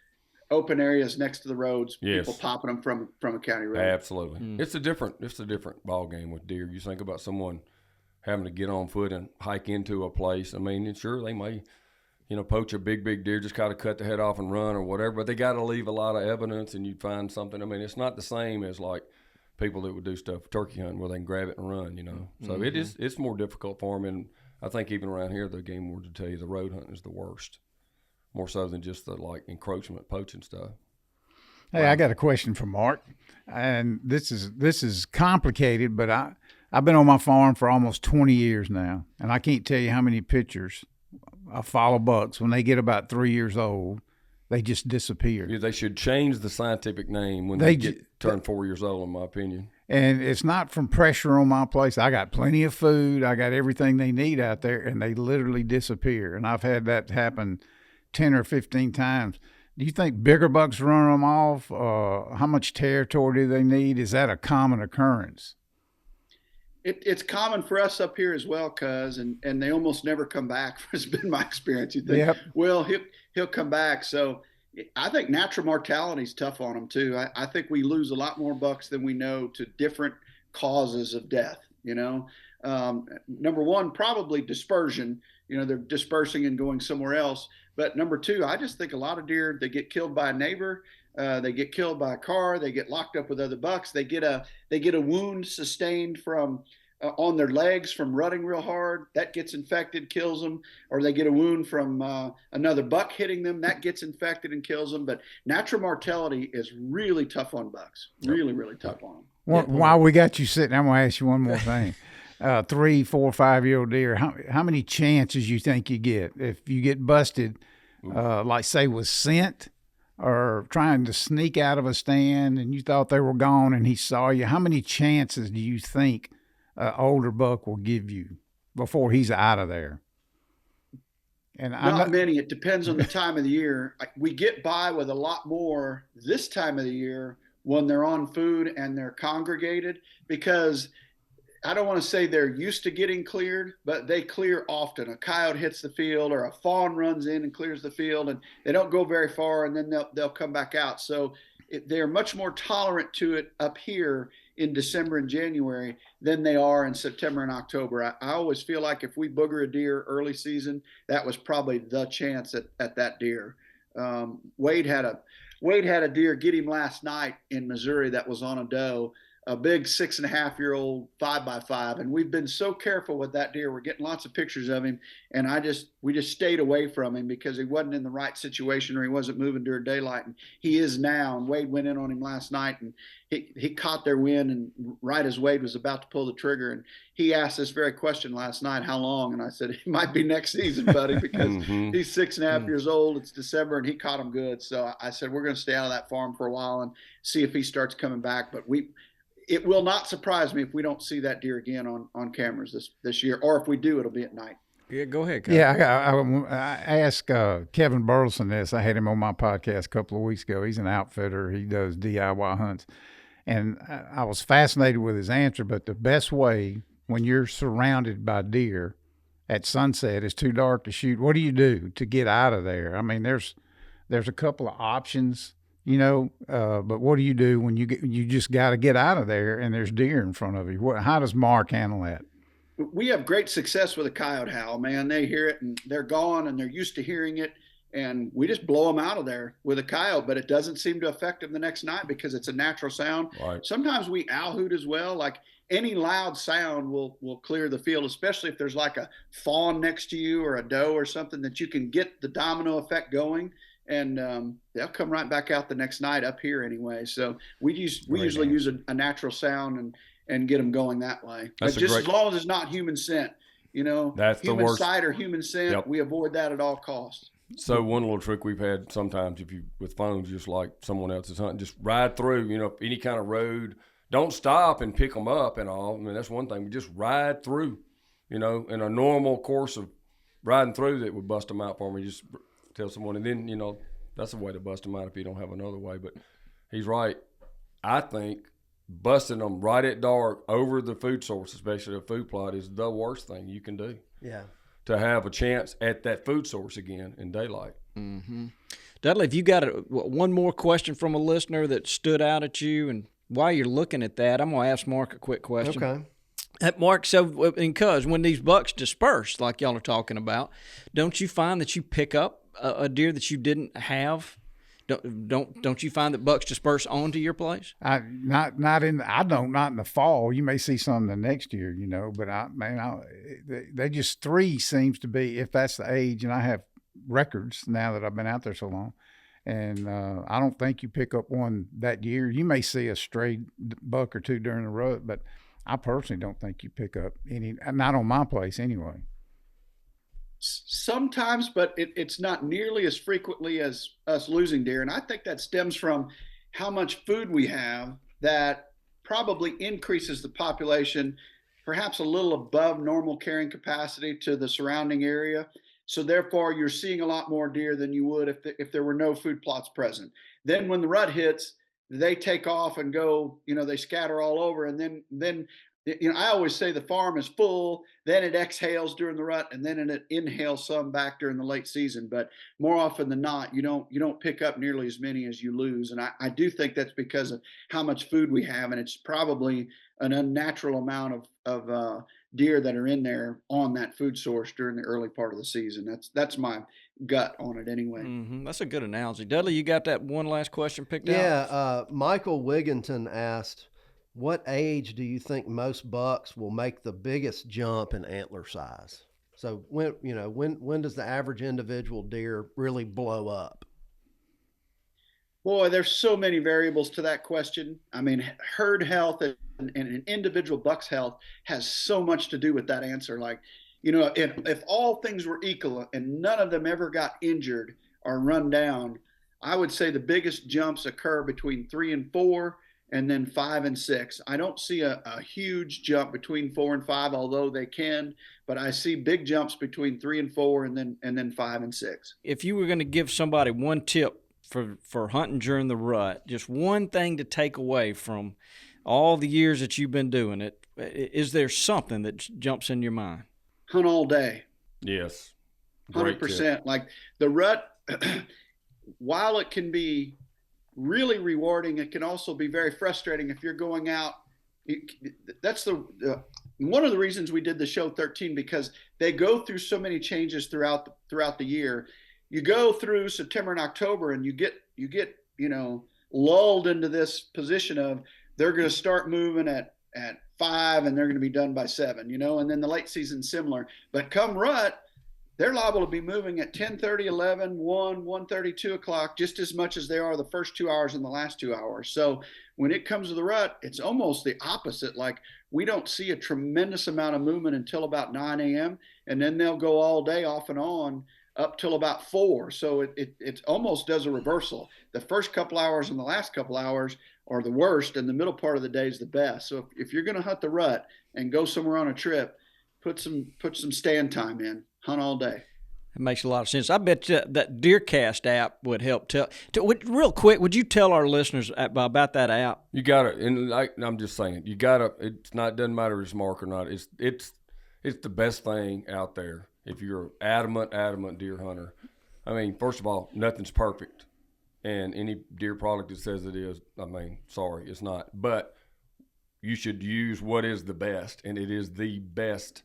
open areas next to the roads, people popping them from a county road. Absolutely. It's a different ball game with deer. You think about someone having to get on foot and hike into a place. I mean, and sure, they may, poach a big deer, just kind of cut the head off and run or whatever, but they got to leave a lot of evidence and you'd find something. I mean, it's not the same as like people that would do stuff turkey hunting where they can grab it and run, So it's more difficult for them. And I think even around here, the game wards will tell you the road hunting is the worst, more so than just the like encroachment poaching stuff. Hey, I got a question for Mark, and this is complicated, but I've been on my farm for almost 20 years now, and I can't tell you how many pictures I follow bucks when they get about 3 years old. They just disappear. Yeah, they should change the scientific name when they turn 4 years old, in my opinion. And it's not from pressure on my place. I got plenty of food. I got everything they need out there, and they literally disappear. And I've had that happen 10 or 15 times. Do you think bigger bucks run them off? How much territory do they need? Is that a common occurrence? It's common for us up here as well, cuz, and they almost never come back. It's been my experience. You think, Yep. well, he'll come back. So I think natural mortality is tough on them too. I think we lose a lot more bucks than we know to different causes of death. Number one, probably dispersion. They're dispersing and going somewhere else. But number two, I just think a lot of deer, they get killed by a neighbor. They get killed by a car. They get locked up with other bucks. They get a wound sustained from on their legs from running real hard. That gets infected, kills them. Or they get a wound from another buck hitting them. That gets infected and kills them. But natural mortality is really tough on bucks. Really, really tough on them. Well, while we got you sitting, I'm going to ask you one more thing. 3, 4, 5-year-old deer, how many chances you think you get if you get busted, like say with scent or trying to sneak out of a stand and you thought they were gone and he saw you? How many chances do you think an older buck will give you before he's out of there? And not many. It depends on the time of the year. We get by with a lot more this time of the year when they're on food and they're congregated, because I don't want to say they're used to getting cleared, but they clear often. A coyote hits the field or a fawn runs in and clears the field, and they don't go very far, and then they'll come back out. So they're much more tolerant to it up here in December and January than they are in September and October. I always feel like if we booger a deer early season, that was probably the chance at that deer. Wade had a deer get him last night in Missouri that was on a doe, a big 6.5-year-old 5x5, and we've been so careful with that deer. We're getting lots of pictures of him, and we just stayed away from him because he wasn't in the right situation or he wasn't moving during daylight, and he is now. And Wade went in on him last night, and he caught their wind, and right as Wade was about to pull the trigger, and he asked this very question last night, how long? And I said, it might be next season, buddy, because he's 6.5 years old. It's December, and he caught him good. So I said, we're going to stay out of that farm for a while and see if he starts coming back. But it will not surprise me if we don't see that deer again on cameras this year, or if we do, it'll be at night. Yeah, go ahead, Kevin. Yeah, I asked Kevin Burleson this. I had him on my podcast a couple of weeks ago. He's an outfitter. He does DIY hunts. And I was fascinated with his answer, but the best way when you're surrounded by deer at sunset, it's too dark to shoot, what do you do to get out of there? I mean, there's a couple of options, but what do you do when you just got to get out of there and there's deer in front of you? How does Mark handle that? We have great success with a coyote howl, man. They hear it and they're gone and they're used to hearing it. And we just blow them out of there with a coyote, but it doesn't seem to affect them the next night because it's a natural sound. Right. Sometimes we owl hoot as well. Like any loud sound will clear the field, especially if there's like a fawn next to you or a doe or something that you can get the domino effect going. And they'll come right back out the next night up here anyway. So we usually use a natural sound and get them going that way. But just as long as it's not human scent, that's human the worst. sight or human scent, Yep. we avoid that at all costs. So one little trick we've had sometimes, with phones, just like someone else is hunting, just ride through, any kind of road. Don't stop and pick them up and all. I mean, that's one thing. We just ride through, in a normal course of riding through that would bust them out for me. Just tell someone, and then, that's a way to bust them out if you don't have another way. But he's right. I think busting them right at dark over the food source, especially a food plot, is the worst thing you can do. Yeah. To have a chance at that food source again in daylight. Mm-hmm. Dudley, if you got one more question from a listener that stood out at you, and while you're looking at that, I'm going to ask Mark a quick question. Okay. Mark, so because when these bucks disperse, like y'all are talking about, don't you find that you pick up a deer that you didn't have? Don't you find that bucks disperse onto your place? Not in the fall. You may see some the next year, but they just 3 seems to be, if that's the age, and I have records now that I've been out there so long. And I don't think you pick up one that year. You may see a stray buck or 2 during the rut, but I personally don't think you pick up any, not on my place anyway. Sometimes, but it's not nearly as frequently as us losing deer. And I think that stems from how much food we have that probably increases the population, perhaps a little above normal carrying capacity to the surrounding area. So therefore, you're seeing a lot more deer than you would if there were no food plots present. Then when the rut hits, they take off and go, they scatter all over. And then I always say the farm is full, then it exhales during the rut, and then it inhales some back during the late season. But more often than not, you don't pick up nearly as many as you lose. And I do think that's because of how much food we have, and it's probably an unnatural amount of deer that are in there on that food source during the early part of the season. That's my gut on it anyway. Mm-hmm. That's a good analogy. Dudley, you got that one last question picked out? Yeah, Michael Wigginton asked, what age do you think most bucks will make the biggest jump in antler size? So when does the average individual deer really blow up? Boy, there's so many variables to that question. I mean, herd health and an individual buck's health has so much to do with that answer. Like, if all things were equal and none of them ever got injured or run down, I would say the biggest jumps occur between 3 and 4, and then 5 and 6. I don't see a huge jump between 4 and 5, although they can, but I see big jumps between 3 and 4, and then 5 and 6. If you were going to give somebody one tip for hunting during the rut, just one thing to take away from all the years that you've been doing it, is there something that jumps in your mind? Hunt all day. Yes. 100%. Like the rut, while it can be really rewarding, it can also be very frustrating if you're going out. That's one of the reasons we did the show 13, because they go through so many changes throughout the year. You go through September and October, and you get lulled into this position of they're going to start moving at 5 and they're going to be done by 7, and then the late season similar. But come rut, they're liable to be moving at 10:30, 11, 1, 1:30, 2 o'clock, just as much as they are the first 2 hours and the last 2 hours. So when it comes to the rut, it's almost the opposite. Like, we don't see a tremendous amount of movement until about 9 a.m., and then they'll go all day off and on up till about 4. So it almost does a reversal. The first couple hours and the last couple hours are the worst, and the middle part of the day is the best. So if you're going to hunt the rut and go somewhere on a trip, put some stand time in. Hunt all day. It makes a lot of sense. I bet you that DeerCast app would help real quick, would you tell our listeners about that app? You got to, and I'm just saying, you got to, doesn't matter if it's Mark or not. It's the best thing out there. If you're an adamant deer hunter. I mean, first of all, nothing's perfect. And any deer product that says it is, sorry, it's not. But you should use what is the best, and it is the best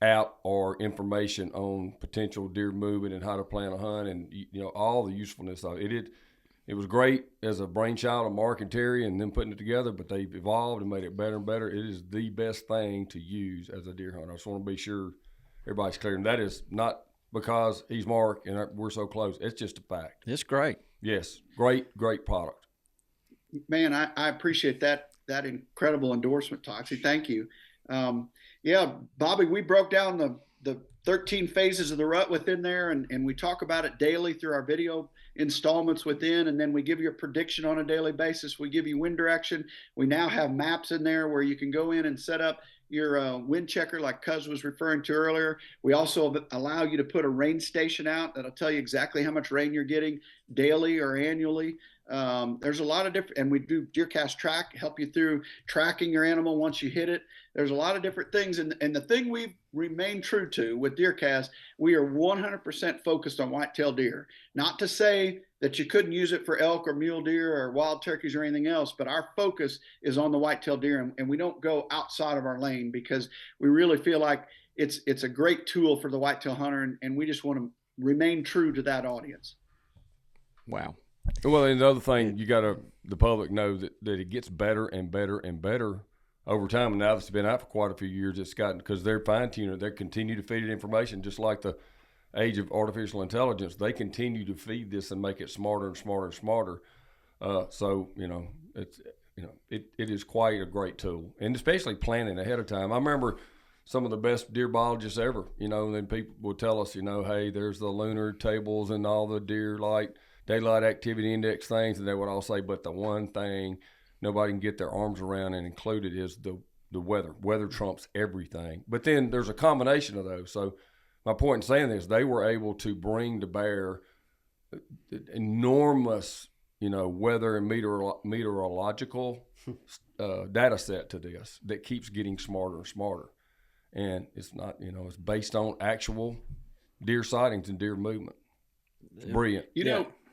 app or information on potential deer movement and how to plan a hunt, and all the usefulness of it. It was great as a brainchild of Mark and Terry and them putting it together, but they've evolved and made it better and better. It is the best thing to use as a deer hunter. I just want to be sure everybody's clear, and that is not because he's Mark and we're so close. It's just a fact. It's great. Yes, great product. Man, I appreciate that incredible endorsement, Toxie. Thank you. Yeah, Bobby, we broke down the 13 phases of the rut within there, and we talk about it daily through our video installments within, and then we give you a prediction on a daily basis. We give you wind direction. We now have maps in there where you can go in and set up your wind checker like Cuz was referring to earlier. We also allow you to put a rain station out that'll tell you exactly how much rain you're getting daily or annually. There's a lot of different, and we do DeerCast Track, help you through tracking your animal once you hit it. There's a lot of different things. And the thing we've remained true to with DeerCast, we are 100% focused on whitetail deer. Not to say that you couldn't use it for elk or mule deer or wild turkeys or anything else, but our focus is on the whitetail deer, and we don't go outside of our lane because we really feel like it's a great tool for the whitetail hunter, and we just want to remain true to that audience. Wow. Well, and the other thing, the public know that it gets better and better and better over time. And now it's been out for quite a few years. It's gotten, because they're fine-tuning it. They continue to feed it information, just like the age of artificial intelligence. They continue to feed this and make it smarter and smarter and smarter. So, it is quite a great tool, and especially planning ahead of time. I remember some of the best deer biologists ever, and then people would tell us, hey, there's the lunar tables and all the daylight activity index things, and they would all say, but the one thing nobody can get their arms around and include it is the weather. Weather trumps everything. But then there's a combination of those. So my point in saying this, they were able to bring to bear enormous, weather and meteorological data set to this that keeps getting smarter and smarter. And it's not, it's based on actual deer sightings and deer movement. It's brilliant.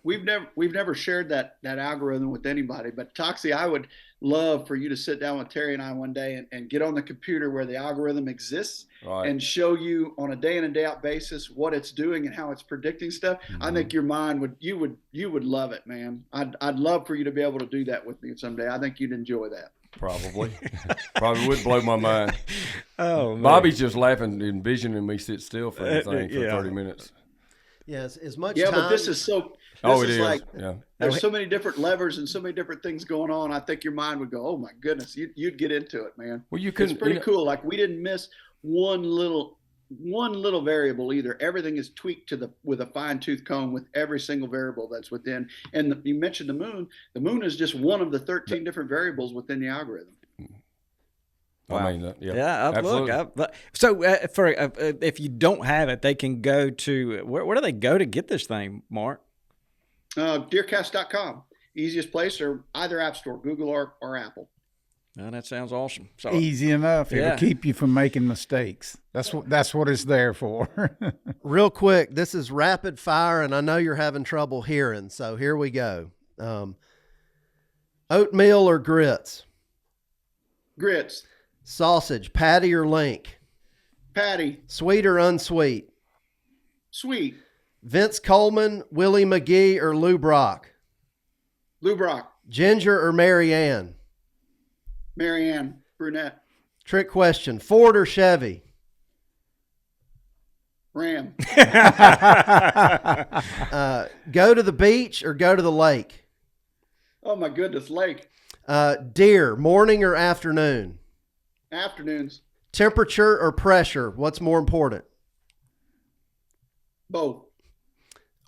We've never shared that algorithm with anybody, but Toxie, I would love for you to sit down with Terry and I one day and get on the computer where the algorithm exists, right, and show you on a day in and day out basis what it's doing and how it's predicting stuff. Mm-hmm. I think your mind you would love it, man. I'd love for you to be able to do that with me someday. I think you'd enjoy that. Probably would blow my mind. Oh, man. Bobby's just laughing, envisioning me sit still for anything for 30 minutes. Yes, as much time. Yeah, but this is so. This is like, there's so many different levers and so many different things going on. I think your mind would go, oh my goodness, you'd get into it, man. Well, it's pretty cool. Like, we didn't miss one little variable either. Everything is tweaked with a fine tooth comb with every single variable that's within. And you mentioned the moon. The moon is just one of the 13 different variables within the algorithm. Wow. I mean, so if you don't have it, they can go to where do they go to get this thing, Mark? DeerCast.com, easiest place, or either app store, Google or Apple. Oh, that sounds awesome. So, easy enough. It'll keep you from making mistakes. That's what it's there for. Real quick, this is rapid fire, and I know you're having trouble hearing, so here we go. Oatmeal or grits? Grits. Sausage, patty or link? Patty. Sweet or unsweet? Sweet. Vince Coleman, Willie McGee, or Lou Brock? Lou Brock. Ginger or Mary Ann? Mary Ann, brunette. Trick question, Ford or Chevy? Ram. Go to the beach or go to the lake? Oh my goodness, lake. Deer, morning or afternoon? Afternoons. Temperature or pressure? What's more important? Both.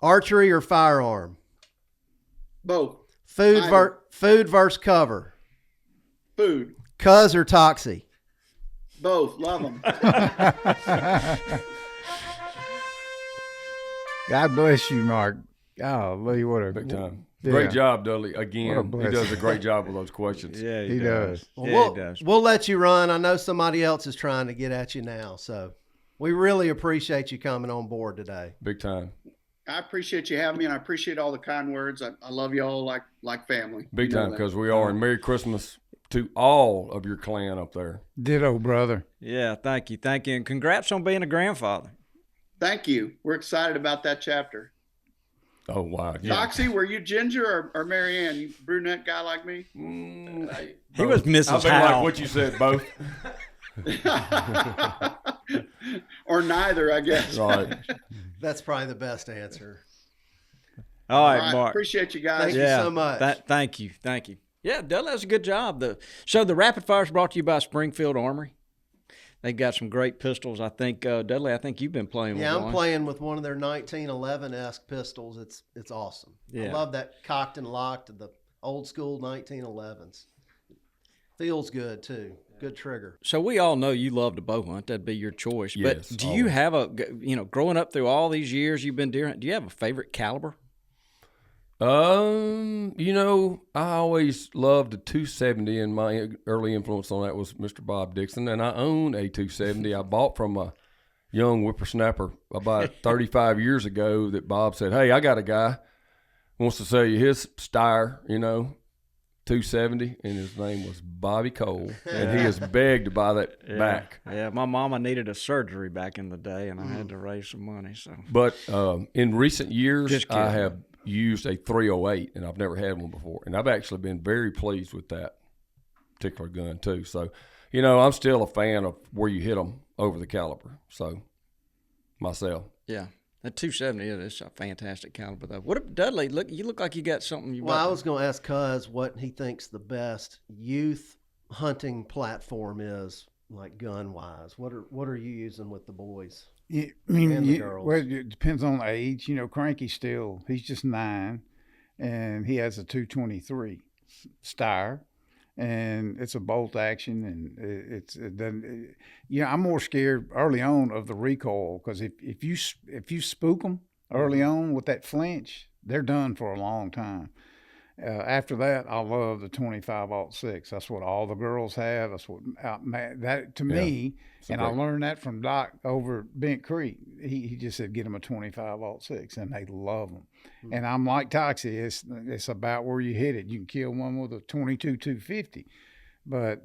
Archery or firearm? Both. Food versus cover? Food. Cuz or Toxie? Both. Love them. God bless you, Mark. Golly, what a big time. Yeah. Great job, Dudley. Again, he does a great job with those questions. Yeah, he does. Well, he does. We'll let you run. I know somebody else is trying to get at you now, so we really appreciate you coming on board today. Big time. I appreciate you having me, and I appreciate all the kind words. I love you all like family. Big time, because we are. And Merry Christmas to all of your clan up there. Ditto, brother. Yeah, thank you. And congrats on being a grandfather. Thank you. We're excited about that chapter. Oh, wow. Yeah. Toxie, were you Ginger or Mary Ann? You brunette guy like me? He was Mrs. I've been Howell. like what you said, both. Or neither, I guess. Right. That's probably the best answer. All right, Mark. Appreciate you guys. Thank you so much. Thank you. Yeah, Dudley, that's a good job. So the Rapid Fire is brought to you by Springfield Armory. They got some great pistols. I think, Dudley, I think you've been playing with one. Yeah, I'm playing with one of their 1911-esque pistols. It's awesome. Yeah. I love that cocked and locked, the old school 1911s. Feels good, too. Good trigger. So we all know you love to bow hunt. That'd be your choice. Yes, but do you have growing up through all these years you've been deer hunting, do you have a favorite caliber? You know, I always loved the 270, and my early influence on that was Mr. Bob Dixon. And I own a 270. I bought from a young whippersnapper about 35 years ago that Bob said, "Hey, I got a guy wants to sell you his Steyr, 270," and his name was Bobby Cole, and he has begged to buy that back. Yeah, my mama needed a surgery back in the day, and I had to raise some money. So, But in recent years, Just kidding. I have used a 308, and I've never had one before, and I've actually been very pleased with that particular gun too. So, I'm still a fan of where you hit them over the caliber. So, myself. yeah. That 270 is a fantastic caliber, though. What, Dudley? You look like you got something. I was going to ask Cuz what he thinks the best youth hunting platform is, like gun wise. What are you using with the boys? Yeah, I mean, And the girls. well, it depends on age. Cranky's he's just 9, and he has a 223 Steyr, and it's a bolt action, and I'm more scared early on of the recoil, because if you spook them early on with that flinch, they're done for a long time. After that, I love the 25-06. That's what all the girls have. That's what that to me. And I learned that from Doc over at Bent Creek. He just said get them a 25-06, and they love them. Mm-hmm. And I'm like Toxie. It's about where you hit it. You can kill one with a 22-250. But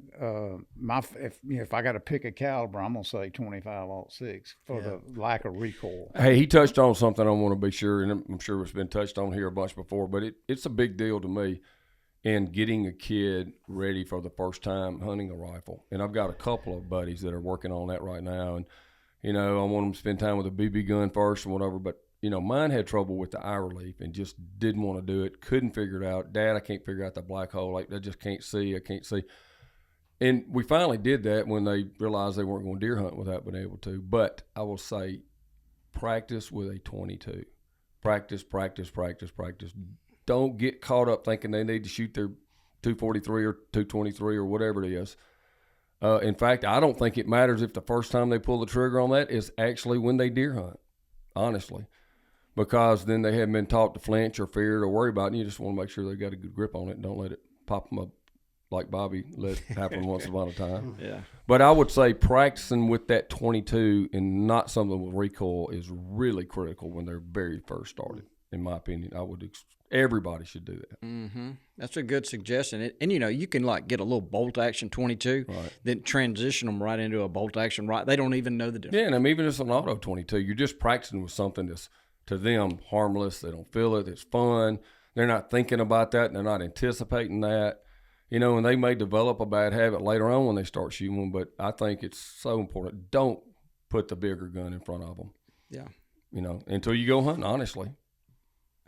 if I got to pick a caliber, I'm gonna say 25-06 for the lack of recoil. Hey, he touched on something I want to be sure, and I'm sure it's been touched on here a bunch before, but it's a big deal to me in getting a kid ready for the first time hunting a rifle. And I've got a couple of buddies that are working on that right now, and I want them to spend time with a BB gun first and whatever. But mine had trouble with the eye relief and just didn't want to do it. Couldn't figure it out. Dad, I can't figure out the black hole. Like, I just can't see. I can't see. And we finally did that when they realized they weren't going to deer hunt without being able to. But I will say, practice with a 22. Practice. Don't get caught up thinking they need to shoot their 243 or 223 or whatever it is. In fact, I don't think it matters if the first time they pull the trigger on that is actually when they deer hunt, honestly. Because then they haven't been taught to flinch or fear or worry about it. And you just want to make sure they got a good grip on it and don't let it pop them up like Bobby let happen once upon a time. Yeah. But I would say practicing with that 22 and not something with recoil is really critical when they're very first started, in my opinion. Everybody should do that. Mm-hmm. That's a good suggestion. And you can get a little bolt action 22, right, then transition them right into a bolt action. Right, they don't even know the difference. Yeah, and even if it's an auto 22, you're just practicing with something that's to them harmless. They don't feel it. It's fun. They're not thinking about that. They're not anticipating that. And they may develop a bad habit later on when they start shooting one, but I think it's so important. Don't put the bigger gun in front of them. Yeah. Until you go hunting, honestly.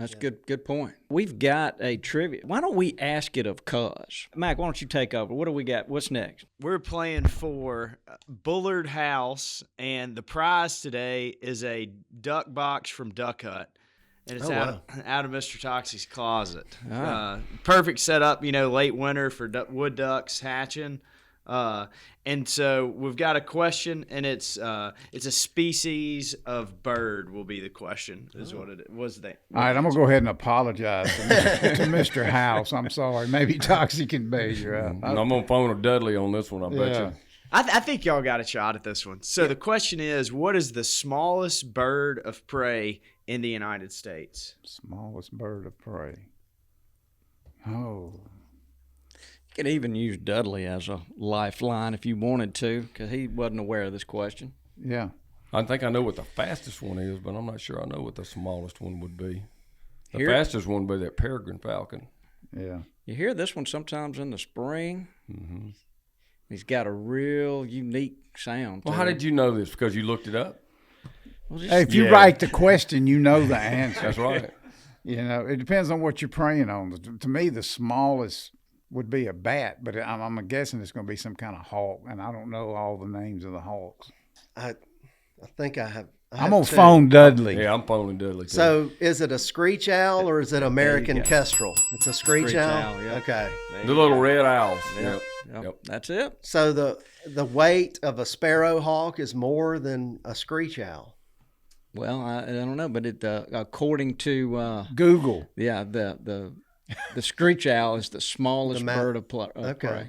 That's good point. We've got a trivia. Why don't we ask it of Cuz? Mac, why don't you take over? What do we got? What's next? We're playing for Bullard House, and the prize today is a duck box from Duck Hut. And it's out of Mr. Toxie's closet. Right. Perfect setup, late winter for wood ducks hatching. And so we've got a question, and it's a species of bird will be the question, is what it was. All right, I'm going to go ahead and apologize to Mr. House. I'm sorry. Maybe Toxie can bail you out. I'm going to phone a Dudley on this one, I bet you. I think y'all got a shot at this one. So the question is, what is the smallest bird of prey in the United States? Smallest bird of prey. Oh. You could even use Dudley as a lifeline if you wanted to, because he wasn't aware of this question. Yeah. I think I know what the fastest one is, but I'm not sure I know what the smallest one would be. The fastest one would be that peregrine falcon. Yeah. You hear this one sometimes in the spring. Mm-hmm. He's got a real unique sound. Well, how did you know this? Because you looked it up? Well, Hey, if you write the question, you know the answer. That's right. It depends on what you're preying on. To me, the smallest would be a bat, but I'm guessing it's going to be some kind of hawk, and I don't know all the names of the hawks. I think I have. I'm going to phone Dudley. Yeah, I'm phoning Dudley too. So is it a screech owl or is it American kestrel? It's a screech owl? Yeah. Okay. The little red owls. Yep. That's it. So the weight of a sparrow hawk is more than a screech owl. Well, I don't know, but according to Google. the screech owl is the smallest bird of Okay. prey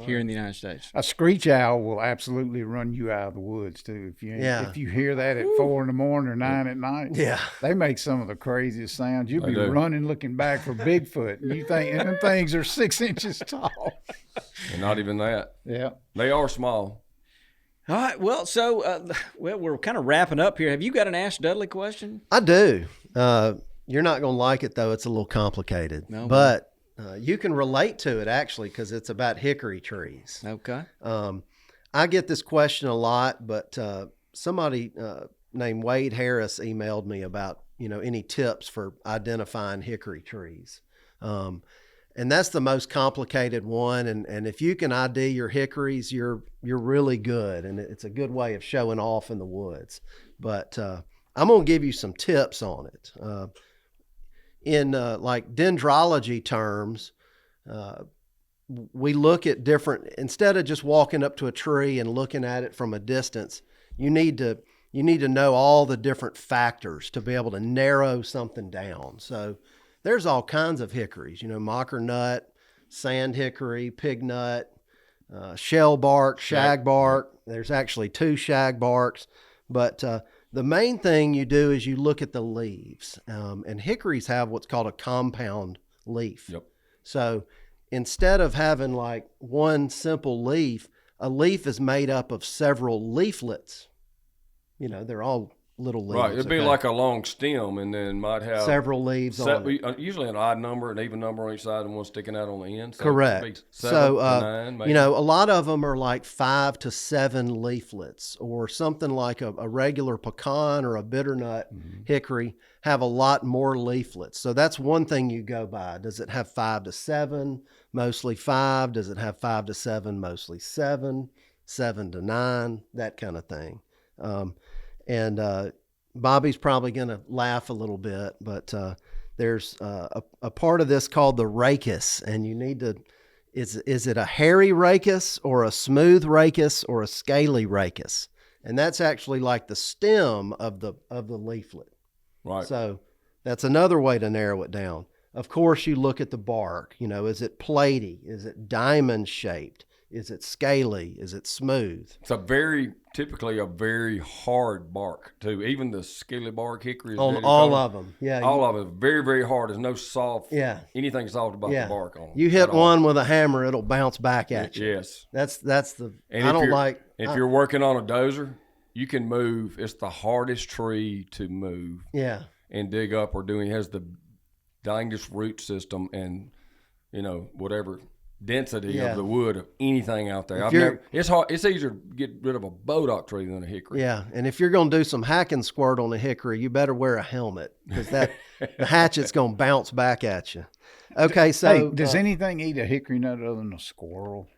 here in the United States. A screech owl will absolutely run you out of the woods too. If you hear that at 4 a.m. or 9 at night, they make some of the craziest sounds. You'll be running looking back for Bigfoot, and you think them things are 6 inches tall. And not even that. Yeah, They are small. All right. Well, so we're kind of wrapping up here. Have you got an Ask Dudley question? I do. You're not going to like it, though. It's a little complicated. No, but you can relate to it, actually, because it's about hickory trees. Okay. I get this question a lot, but somebody named Wade Harris emailed me about, any tips for identifying hickory trees. And that's the most complicated one. And if you can ID your hickories, you're really good. And it's a good way of showing off in the woods. But I'm going to give you some tips on it. In like dendrology terms, we look at different, instead of just walking up to a tree and looking at it from a distance, you need to know all the different factors to be able to narrow something down. So there's all kinds of hickories, mocker nut, sand hickory, pig nut, shell bark, shag bark. There's actually 2 shag barks. But the main thing you do is you look at the leaves. And hickories have what's called a compound leaf. Yep. So instead of having like one simple leaf, a leaf is made up of several leaflets. They're all little leaves. Right. It'd be like a long stem, and then might have several leaves on it. Usually an odd number, an even number on each side, and one sticking out on the end. So correct. So, 9, maybe. A lot of them are like 5 to 7 leaflets, or something like a regular pecan or a bitternut hickory have a lot more leaflets. So that's one thing you go by. Does it have 5 to 7? Mostly 5. Does it have 5 to 7? Mostly 7. 7 to 9. That kind of thing. And Bobby's probably going to laugh a little bit, but there's a part of this called the rachis, and you need to, is it a hairy rachis or a smooth rachis or a scaly rachis? And that's actually like the stem of the leaflet. Right. So that's another way to narrow it down. Of course, you look at the bark. Is it platy? Is it diamond shaped? Is it scaly? Is it smooth? It's typically a very hard bark too. Even the scaly bark hickory. On all of them. Yeah. All of it. Very, very hard. There's no soft. Yeah. Anything soft about the bark on it. You hit one with a hammer, it'll bounce back at you. Yes. That's the, and I don't like. If you're working on a dozer, you can move. It's the hardest tree to move. Yeah. And dig up or doing. It has the dangest root system and, whatever density of the wood of anything out there. It's hard. It's easier to get rid of a bodock tree than a hickory. Yeah, and if you're going to do some hack and squirt on a hickory, you better wear a helmet because the hatchet's going to bounce back at you. Okay, so hey, does anything eat a hickory nut other than a squirrel?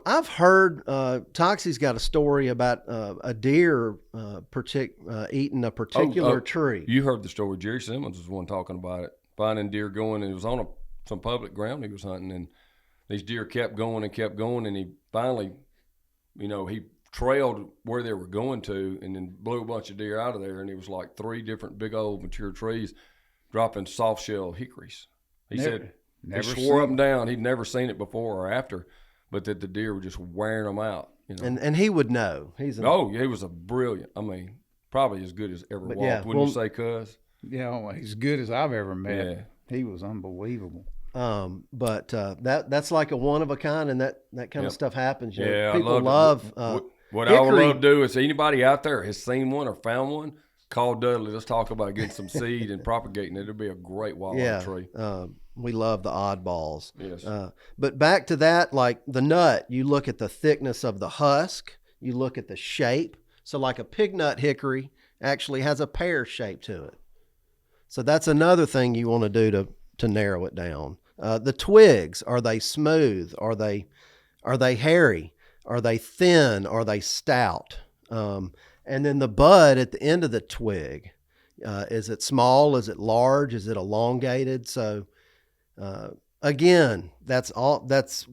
I've heard Toxie's got a story about a deer eating a particular tree. You heard the story. Jerry Simmons was the one talking about it, finding deer going, and it was on some public ground he was hunting, and these deer kept going, and he finally, he trailed where they were going to, and then blew a bunch of deer out of there, and it was like 3 different big old mature trees dropping soft shell hickories. He said he swore up and down he'd never seen it before or after, but that the deer were just wearing them out. And he would know. He was a brilliant. I mean, probably as good as ever walked. Yeah, Wouldn't you say, Cuz? Yeah, as good as I've ever met. Yeah. He was unbelievable. But that's like a one of a kind, and that kind of stuff happens. Yeah, people love. What I would love to do is anybody out there has seen one or found one, call Dudley. Let's talk about getting some seed and propagating it. It'll be a great wildlife tree. We love the oddballs. Yes. But back to that, like the nut, you look at the thickness of the husk, you look at the shape. So like a pig nut hickory actually has a pear shape to it. So that's another thing you want to do to narrow it down. The twigs, are they smooth? Are they hairy? Are they thin? Are they stout? And then the bud at the end of the twig, is it small? Is it large? Is it elongated? So again, that's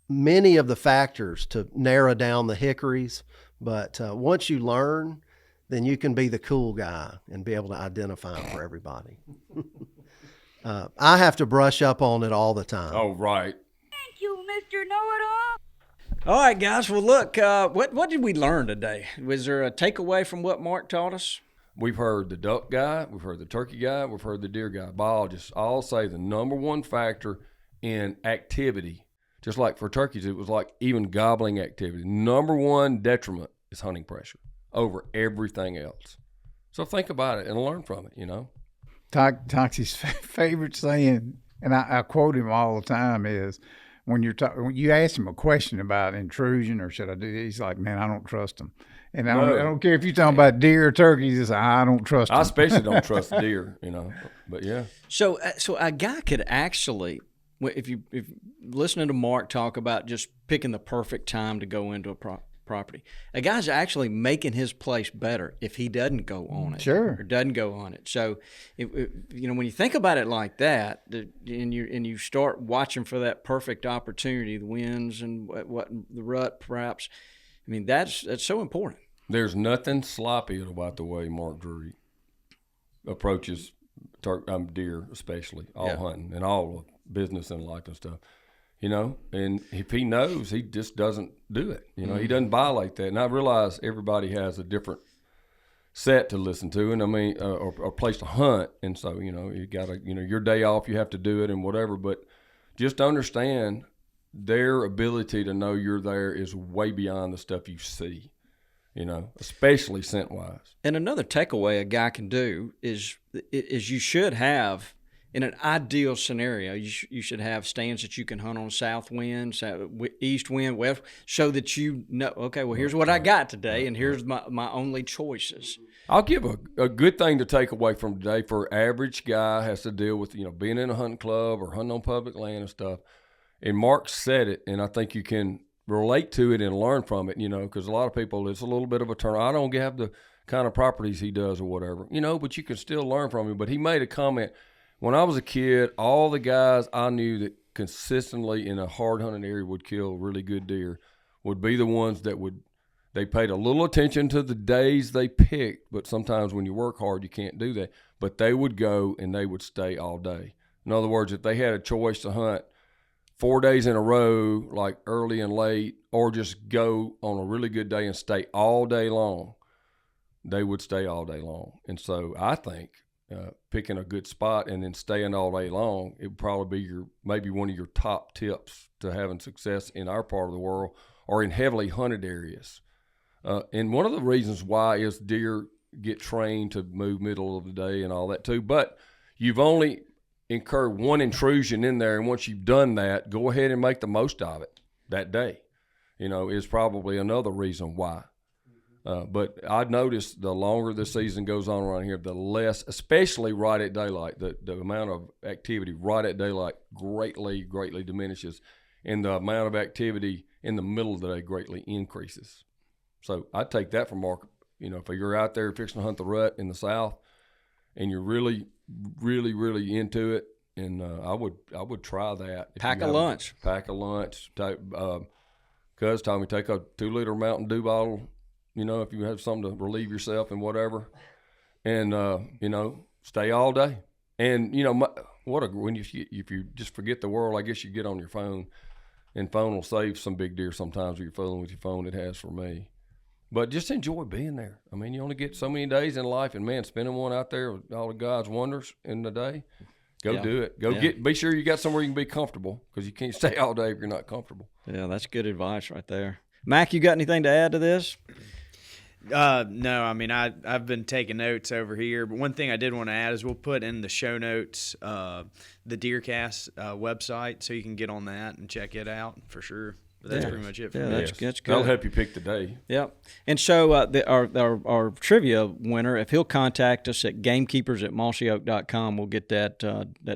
many of the factors to narrow down the hickories. But once you learn, then you can be the cool guy and be able to identify them for everybody. I have to brush up on it all the time. Oh, right. Thank you, Mr. Know-It-All. All right, guys. Well, look, what did we learn today? Was there a takeaway from what Mark taught us? We've heard the duck guy, we've heard the turkey guy, we've heard the deer guy. Biologists all say the number one factor in activity, just like for turkeys, it was like even gobbling activity. Number one detriment is hunting pressure over everything else. So think about it and learn from it, you know. Toxie's favorite saying, and I quote him all the time, is when you ask him a question about intrusion or should I do this, he's like, man, I don't trust them. And I don't care if you're talking about deer or turkeys, it's I don't trust them. I especially don't trust deer, you know. But yeah. So a guy could actually, if listening to Mark talk about just picking the perfect time to go into a property, a guy's actually making his place better if he doesn't go on it. Sure. Or doesn't go on it. So, when you think about it like that, and you start watching for that perfect opportunity, the winds and what the rut perhaps, I mean, that's so important. There's nothing sloppy about the way Mark Drury approaches deer, especially hunting and all of business and life and stuff. You know, and if he knows, he just doesn't do it. You know, he doesn't violate that. And I realize everybody has a different set to listen to, and I mean, or place to hunt. And so, you know, you got to, your day off, you have to do it and whatever. But just understand their ability to know you're there is way beyond the stuff you see, you know, especially scent wise. And another takeaway a guy can do is you should have, in an ideal scenario, you should have stands that you can hunt on south wind, east wind, west, so that you know, okay, well, here's what I got today, and here's my only choices. I'll give a good thing to take away from today for average guy has to deal with, being in a hunting club or hunting on public land and stuff. And Mark said it, and I think you can relate to it and learn from it, because a lot of people, it's a little bit of a turn. I don't have the kind of properties he does or whatever, but you can still learn from him. But he made a comment. When I was a kid, all the guys I knew that consistently in a hard hunting area would kill really good deer would be the ones that they paid a little attention to the days they picked, but sometimes when you work hard, you can't do that. But they would go and they would stay all day. In other words, if they had a choice to hunt 4 days in a row, like early and late, or just go on a really good day and stay all day long, they would stay all day long. And so I think picking a good spot and then staying all day long, it would probably be maybe one of your top tips to having success in our part of the world or in heavily hunted areas. And one of the reasons why is deer get trained to move middle of the day and all that too. But you've only incurred one intrusion in there, and once you've done that, go ahead and make the most of it that day, is probably another reason why. But I've noticed the longer the season goes on around here, the less, especially right at daylight, the amount of activity right at daylight greatly diminishes, and the amount of activity in the middle of the day greatly increases. So I take that from Mark. If you're out there fixing to hunt the rut in the south and you're really into it, and I would try that. Pack a lunch. Type, Cuz told me take a 2-liter Mountain Dew bottle, if you have something to relieve yourself and whatever, and stay all day. And if you just forget the world, I guess you get on your phone, and phone will save some big deer sometimes. If you're fooling with your phone, it has for me. But just enjoy being there. I mean, you only get so many days in life, and man, spending one out there with all of God's wonders in the day, do it. Be sure you got somewhere you can be comfortable, because you can't stay all day if you're not comfortable. Yeah, that's good advice right there. Mac, you got anything to add to this? No, I mean, I've been taking notes over here, but one thing I did want to add is we'll put in the show notes the DeerCast website, so you can get on that and check it out for sure. But that's pretty much it for me. That's good. That'll help you pick the day. Yep. And so our trivia winner, if he'll contact us at gamekeepers@mossyoak.com, we'll get that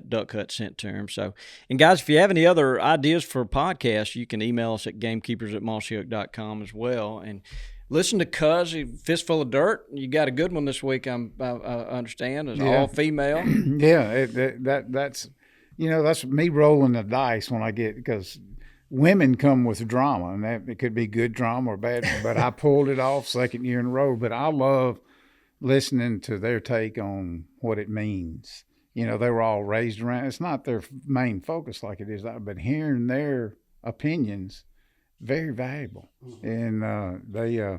duck hut sent to him. So, and guys, if you have any other ideas for podcasts, you can email us at gamekeepers@mossyoak.com as well. And listen to Cuz, Fistful of Dirt. You got a good one this week, I understand. It's all female. Yeah, that's that's me rolling the dice when I get, because women come with drama, and it could be good drama or bad, but I pulled it off second year in a row. But I love listening to their take on what it means. You know, they were all raised around. It's not their main focus like it is, but hearing their opinions, very valuable. And I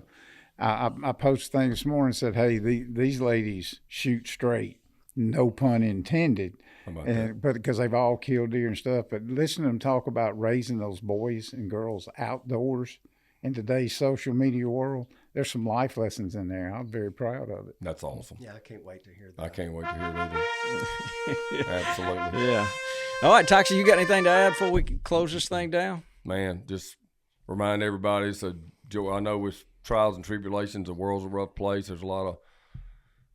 posted things this morning and said, hey, these ladies shoot straight, no pun intended. But because they've all killed deer and stuff. But listening to them talk about raising those boys and girls outdoors in today's social media world, there's some life lessons in there. I'm very proud of it. That's awesome. Yeah, I can't wait to hear that. I can't wait to hear it either. Absolutely. Yeah. All right, Toxie, you got anything to add before we close this thing down? Man, just remind everybody. So, I know with trials and tribulations, the world's a rough place. There's a lot of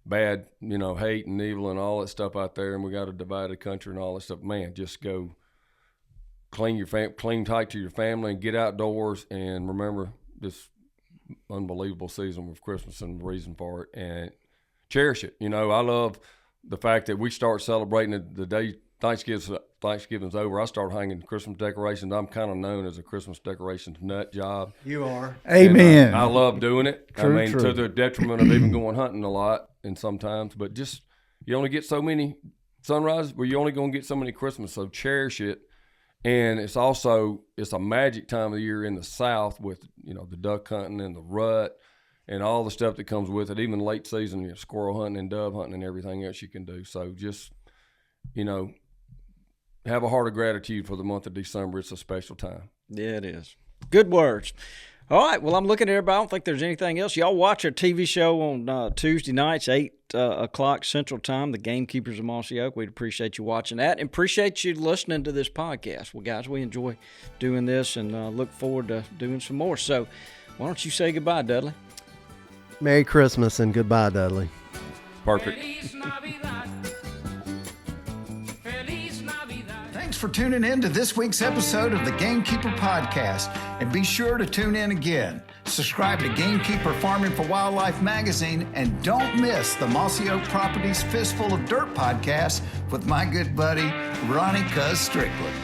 bad, hate and evil and all that stuff out there, and we got a divided country and all that stuff. Man, just go cling tight to your family and get outdoors, and remember this unbelievable season with Christmas and the reason for it, and cherish it. I love the fact that we start celebrating the day Thanksgiving's over. I start hanging Christmas decorations. I'm kind of known as a Christmas decorations nut job. You are. Amen. And, I love doing it. True. To the detriment of even going hunting a lot and sometimes, but just you only get so many sunrises, where you're only going to get so many Christmas, so cherish it. And it's a magic time of the year in the South with, the duck hunting and the rut and all the stuff that comes with it, even late season, squirrel hunting and dove hunting and everything else you can do. So just, have a heart of gratitude for the month of December. It's a special time. Yeah, it is. Good words. All right. Well, I'm looking at everybody. I don't think there's anything else. Y'all watch our TV show on Tuesday nights, 8 o'clock Central Time, the Gamekeepers of Mossy Oak. We'd appreciate you watching that and appreciate you listening to this podcast. Well, guys, we enjoy doing this and look forward to doing some more. So why don't you say goodbye, Dudley? Merry Christmas and goodbye, Dudley. Perfect. Thanks for tuning in to this week's episode of the Gamekeeper podcast, and be sure to tune in again. Subscribe to Gamekeeper Farming for Wildlife magazine, and don't miss the Mossy Oak Properties Fistful of Dirt podcast with my good buddy Ronnie Cuz Strickland.